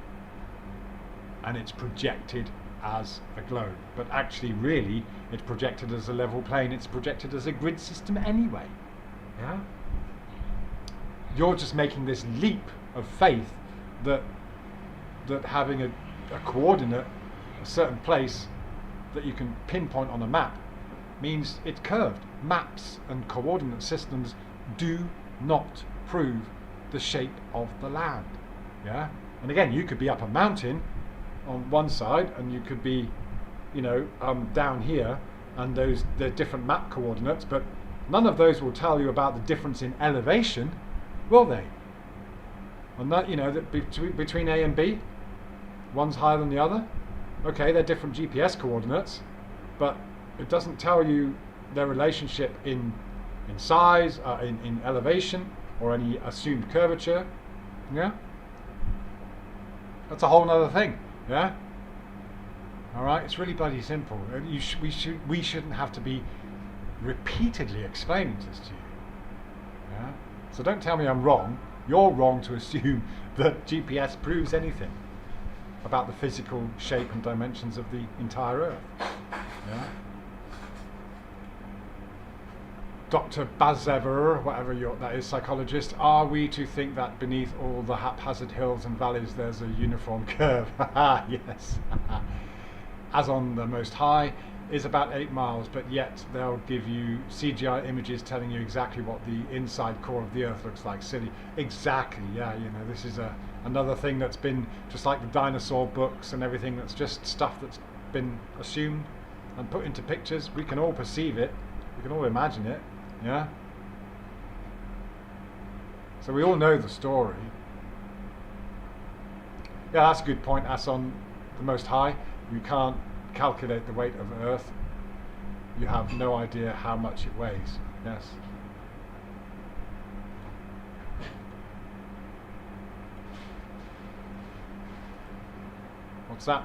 and it's projected as a globe. But actually, really, it's projected as a level plane, it's projected as a grid system anyway. Yeah? You're just making this leap of faith that having a coordinate, a certain place that you can pinpoint on a map, means it's curved. Maps and coordinate systems do not prove the shape of the land. Yeah? And again, you could be up a mountain on one side, and you could be, down here, and they're different map coordinates, but none of those will tell you about the difference in elevation, will they? And that, that between A and B, one's higher than the other. Okay, they're different GPS coordinates, but it doesn't tell you their relationship in size, in elevation, or any assumed curvature. Yeah, that's a whole other thing. Yeah. All right, it's really bloody simple. We shouldn't have to be repeatedly explaining this to you. Yeah. So don't tell me I'm wrong. You're wrong to assume that GPS proves anything about the physical shape and dimensions of the entire Earth. Yeah. Dr. Bazever, whatever that is, psychologist, are we to think that beneath all the haphazard hills and valleys there's a uniform curve? Yes. As on the Most High is about 8 miles, but yet they'll give you CGI images telling you exactly what the inside core of the Earth looks like. Silly. Exactly, yeah, this is another thing that's been, just like the dinosaur books and everything, that's just stuff that's been assumed and put into pictures. We can all perceive it, we can all imagine it. Yeah? So we all know the story. Yeah, that's a good point. That's on the Most High. You can't calculate the weight of Earth. You have no idea how much it weighs. Yes. What's that?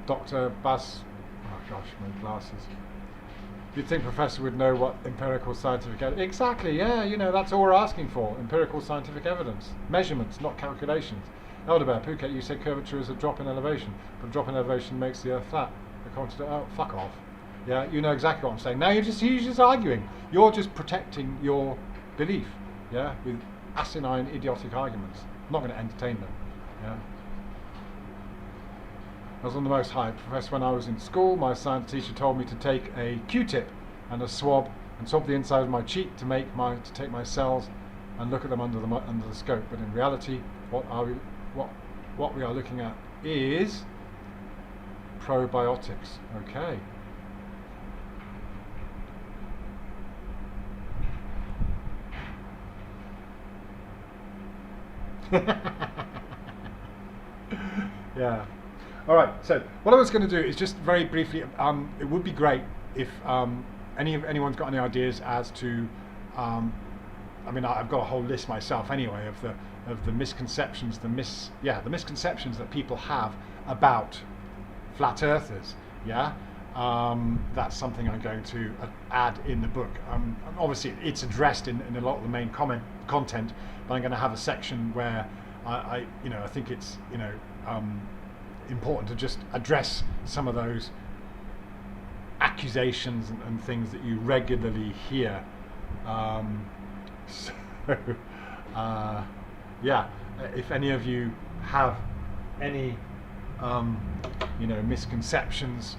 Dr. Bas... Oh gosh, my glasses. You'd think Professor would know what empirical scientific evidence... Exactly, yeah, that's all we're asking for. Empirical scientific evidence. Measurements, not calculations. Elderbear, Phuket, you said curvature is a drop in elevation, but a drop in elevation makes the Earth flat. Oh, fuck off. Yeah, you know exactly what I'm saying. Now you're just arguing. You're just protecting your belief, yeah, with asinine, idiotic arguments. I'm not going to entertain them, yeah. I was on the Most High. Professor, when I was in school, my science teacher told me to take a Q-tip and a swab and swab the inside of my cheek to take my cells and look at them under the scope. But in reality, what we are looking at is probiotics. Okay. Yeah. All right. So what I was going to do is just very briefly. It would be great if anyone's got any ideas as to. I've got a whole list myself anyway of the misconceptions, the misconceptions that people have about flat earthers. Yeah. That's something I'm going to add in the book. Obviously, it's addressed in a lot of the main content, but I'm going to have a section where I think it's important to just address some of those accusations and things that you regularly hear. If any of you have any misconceptions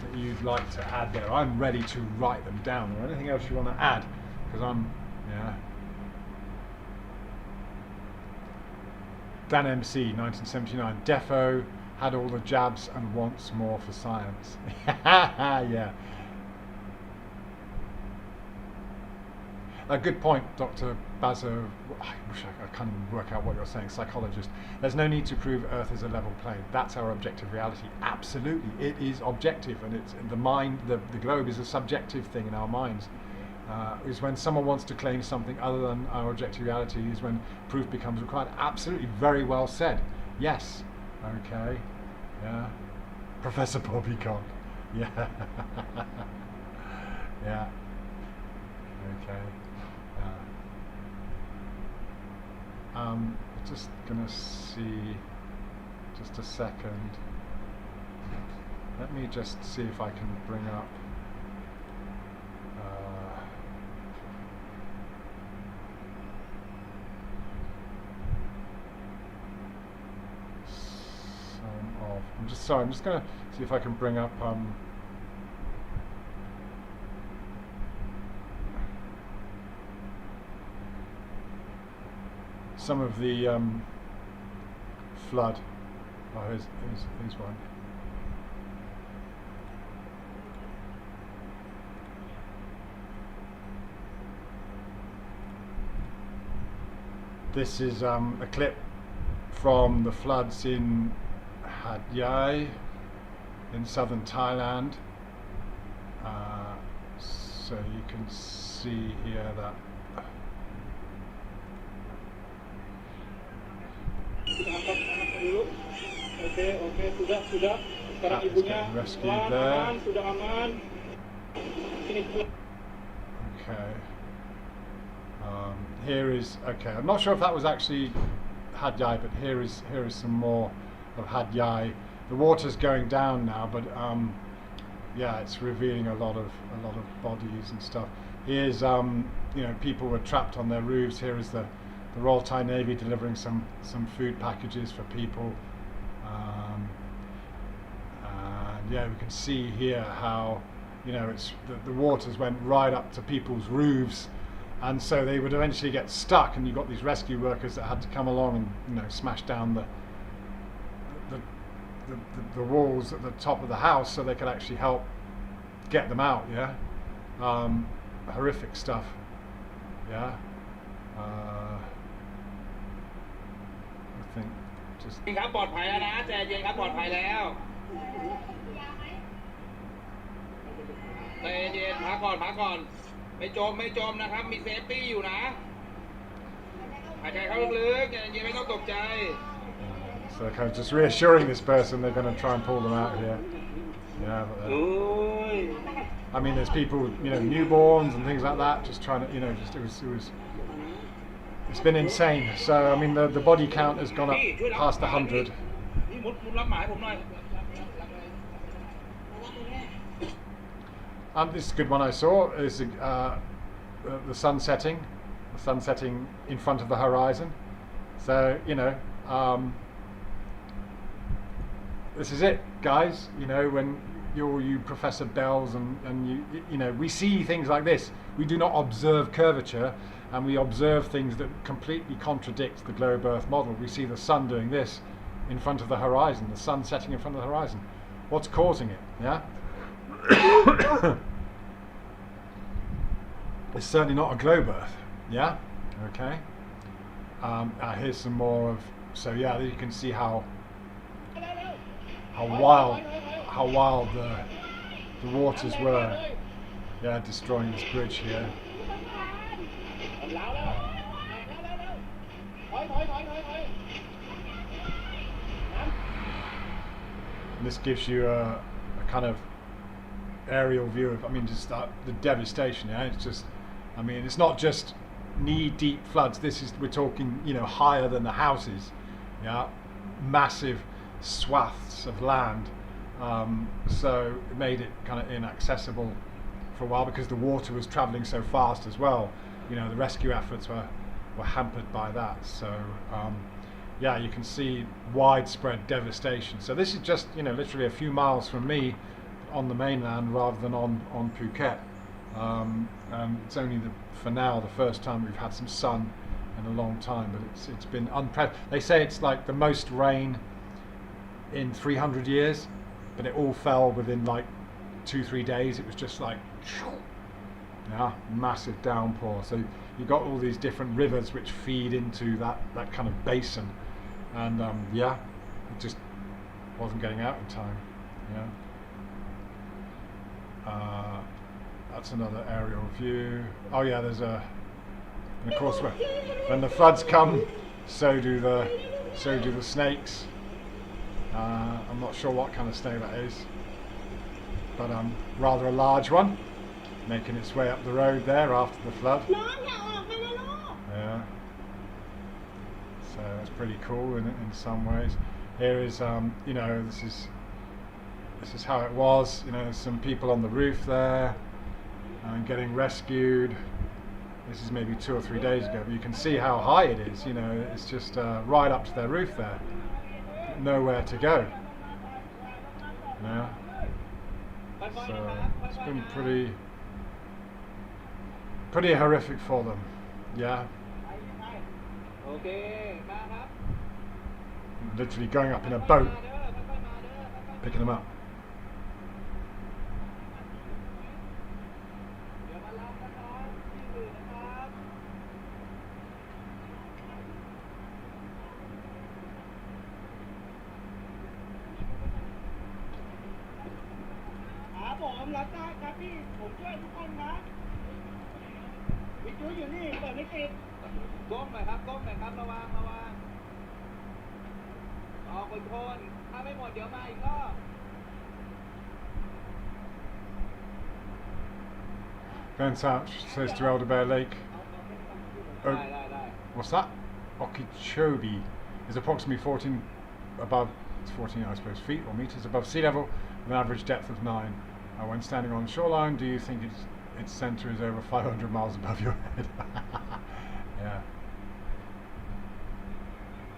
that you'd like to add there, I'm ready to write them down, or anything else you want to add, because Dan MC 1979, Defo had all the jabs and wants more for science. Yeah. A good point, Dr. Bazo. I wish I can't even work out what you're saying, psychologist. There's no need to prove Earth is a level plane. That's our objective reality. Absolutely, it is objective, and it's the mind. The globe is a subjective thing in our minds. Is when someone wants to claim something other than our objective reality, is when proof becomes required. Absolutely, very well said. Yes. Okay. Yeah. Professor Poppycock. Yeah. Yeah. Okay. Just gonna see. Just a second. Let me just see if I can bring up. I'm just sorry. I'm just gonna see if I can bring up. Some of the flood. Oh, here's one. This is a clip from the floods in Hat Yai in southern Thailand. So you can see here that cat is getting rescued there. Okay. Here is okay. I'm not sure if that was actually Hat Yai, but here is some more of Hat Yai. The water's going down now, but yeah, it's revealing a lot of bodies and stuff. Here's people were trapped on their roofs. Here is the Royal Thai Navy delivering some food packages for people. And yeah, we can see here how it's the waters went right up to people's roofs, and so they would eventually get stuck, and you've got these rescue workers that had to come along and smash down the walls at the top of the house so they could actually help get them out. Yeah, horrific stuff. Yeah, I think just. ครับปลอดภัยแล้วนะใจเย็นครับปลอดภัยแล้วใจเย็นพักก่อนไม่จมนะครับมีเซฟตี้อยู่นะหายใจเข้าลึกๆใจเย็นไม่ต้องตกใจ So they're kind of just reassuring this person they're going to try and pull them out here. Yeah, but I mean, there's people, newborns and things like that, just trying to, it's been insane. So I mean, the body count has gone up past 100. This is a good one I saw. Is the sun setting in front of the horizon. So this is it, guys. When you Professor Bells and we see things like this. We do not observe curvature, and we observe things that completely contradict the globe Earth model. We see the sun doing this in front of the horizon, the sun setting in front of the horizon. What's causing it? Yeah. It's certainly not a globe Earth. Yeah. Okay. Here's some more of. So yeah, you can see how wild the waters were. Yeah, destroying this bridge here. And this gives you a kind of aerial view of, just the devastation. Yeah, it's just, it's not just knee-deep floods. We're talking, higher than the houses. Yeah, massive swaths of land. So it made it kind of inaccessible for a while because the water was travelling so fast as well. The rescue efforts were hampered by that. So yeah, you can see widespread devastation. So this is just literally a few miles from me on the mainland rather than on Phuket. It's only for now the first time we've had some sun in a long time, but it's been unprecedented. They say it's like the most rain in 300 years, but it all fell within like 2-3 days. It was just like massive downpour. So you got all these different rivers which feed into that kind of basin, and it just wasn't getting out in time. That's another aerial view. Oh yeah, and of course when the floods come, so do the snakes. I'm not sure what kind of snow that is, but rather a large one, making its way up the road there after the flood. Yeah. So that's pretty cool in some ways. Here is, you know, this is how it was. You know, there's some people on the roof there and getting rescued. This is maybe 2 or 3 days ago, but you can see how high it is. You know, it's just right up to their roof there. Nowhere to go. Yeah. So it's been pretty horrific for them. Yeah. Literally going up in a boat, picking them up. Going south, says to Elder Bear Lake. What's that? Okeechobee is approximately 14 above, it's 14 I suppose, feet or meters above sea level with an average depth of 9. When standing on the shoreline, do you think its center is over 500 miles above your head?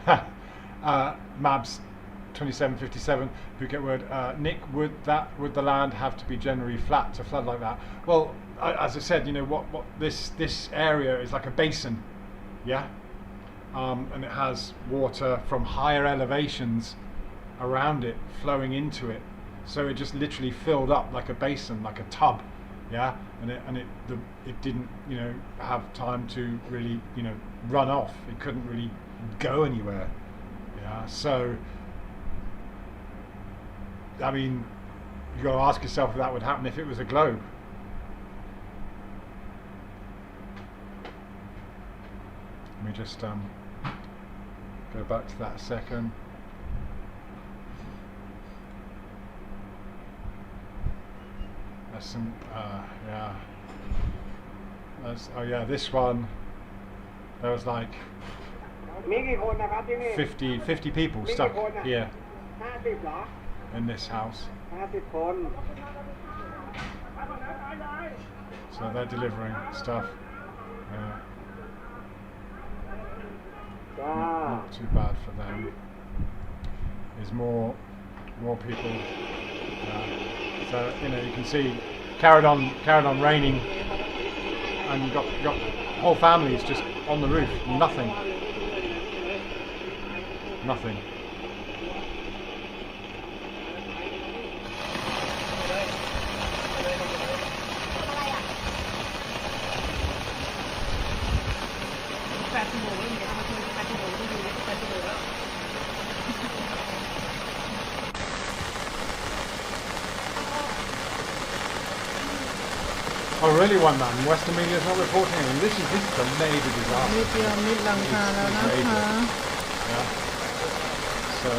Yeah. Mabs 2757 Phuket word. Nick, would the land have to be generally flat to flood like that? Well, as I said, you know what this area is like a basin, yeah, and it has water from higher elevations around it flowing into it, so it just literally filled up like a basin, like a tub, yeah, and it didn't, you know, have time to really, you know, run off. It couldn't really go anywhere, yeah. So I mean, you got to ask yourself if that would happen if it was a globe. Let me just go back to that a second. There's some, yeah. Oh yeah, this one, there was like 50 people stuck here in this house. So they're delivering stuff. Yeah. Not too bad for them. There's more people. So you know, you can see carried on raining, and you got whole families just on the roof. Nothing. Oh really, one man? Western media is not reporting it. This is a major disaster. นิดเดียวมิดหลังคาแล้วนะคะ Yeah. So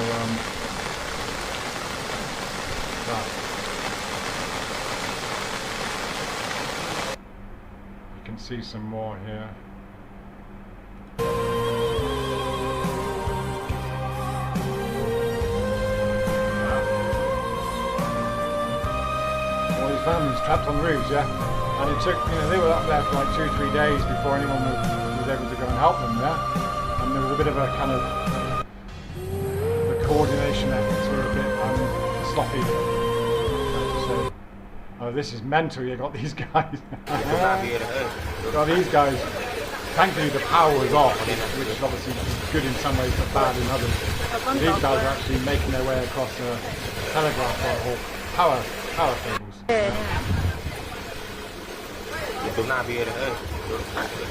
you can see some more here. All these families trapped on roofs, yeah. And it took, you know, they were up there for like 2 or 3 days before anyone was able to go and help them, yeah. And there was a bit of a kind of, the coordination efforts were a bit sloppy, to say. Oh, this is mental, you got these guys. Got these guys. Thankfully the power was off, which is obviously good in some ways but bad in others. These guys are actually making their way across the telegraph or power cables. Yeah. ดูหน้าพี่เลยดูหน้าเลย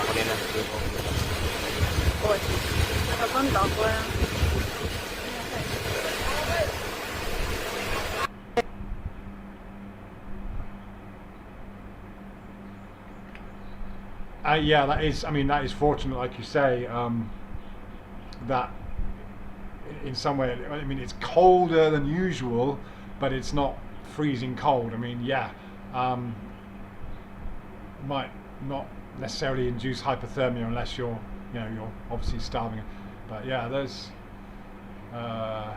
คนนี้นะดูผม โอ้ยแล้วต้นดอกเลย Yeah, that is. I mean, that is fortunate, like you say. That in some way, I mean, it's colder than usual, but it's not freezing cold. I mean, yeah, might not necessarily induce hypothermia unless you're obviously starving. But yeah, there's yeah,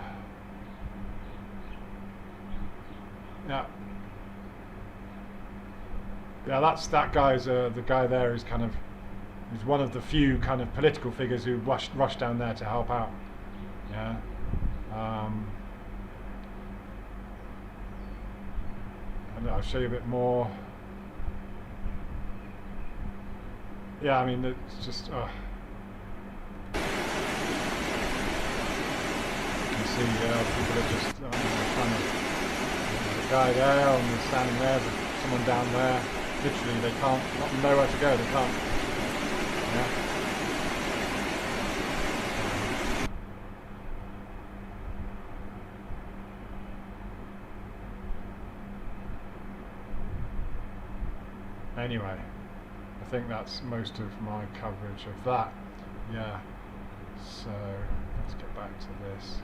that guy's the guy there is kind of, he's one of the few kind of political figures who rushed down there to help out. Yeah. And I'll show you a bit more. Yeah, I mean, it's just. You can see people are just trying to. There's a guy there, and they're standing there. There's someone down there. Literally, they can't. Nowhere to go. They can't. Yeah. Anyway, I think that's most of my coverage of that. Yeah. So let's get back to this.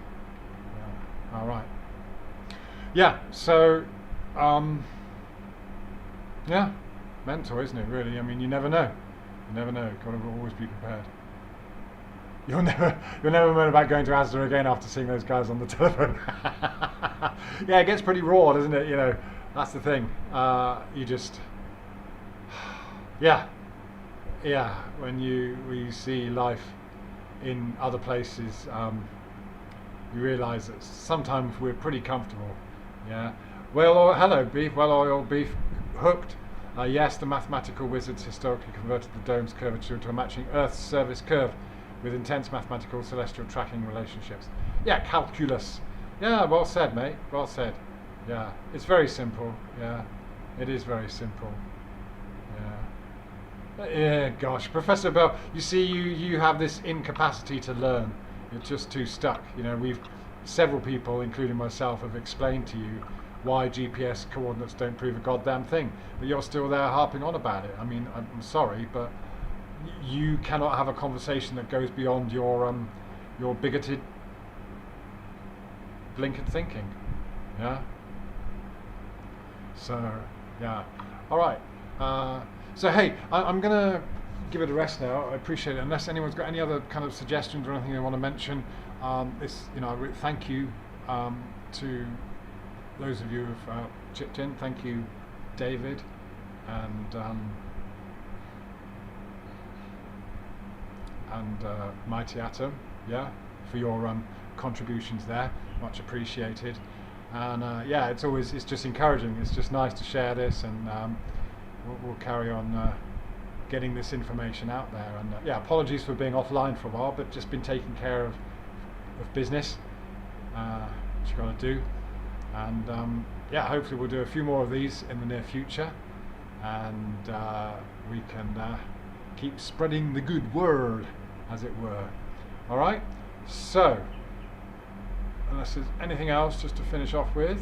Yeah. All right. Yeah. So, yeah, mental, isn't it? Really. I mean, you never know. You never know. Got to always be prepared. You'll never moan about going to Asda again after seeing those guys on the telephone. Yeah, it gets pretty raw, doesn't it? You know, that's the thing. You just. Yeah, when we see life in other places, you realise that sometimes we're pretty comfortable. Yeah, hello beef, well-oiled beef, hooked. Yes, the mathematical wizards historically converted the dome's curvature to a matching Earth's surface curve with intense mathematical celestial tracking relationships. Yeah, calculus. Yeah, well said, mate, well said. Yeah, it's very simple. Yeah, it is very simple. Yeah, gosh, Professor Bell, you see, you have this incapacity to learn. You're just too stuck. You know, several people, including myself, have explained to you why GPS coordinates don't prove a goddamn thing, but you're still there harping on about it. I mean, I'm sorry, but you cannot have a conversation that goes beyond your bigoted, blinkered thinking. Yeah. So, yeah. All right. So hey, I'm going to give it a rest now. I appreciate it. Unless anyone's got any other kind of suggestions or anything they want to mention, thank you to those of you who've chipped in. Thank you, David, and Mighty Atom, yeah, for your contributions there. Much appreciated. And yeah, it's just encouraging. It's just nice to share this, and we'll carry on getting this information out there. And yeah, apologies for being offline for a while, but just been taking care of business, which you got to do. And yeah, hopefully we'll do a few more of these in the near future, and we can keep spreading the good word, as it were. All right. So, unless there's anything else, just to finish off with.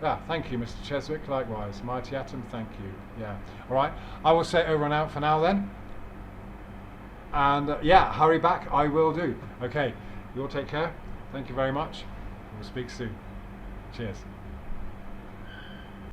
Yeah, thank you, Mr. Cheswick. Likewise, Mighty Atom. Thank you. Yeah. All right. I will say over and out for now then. And yeah, hurry back. I will do. Okay. You all take care. Thank you very much. We'll speak soon. Cheers.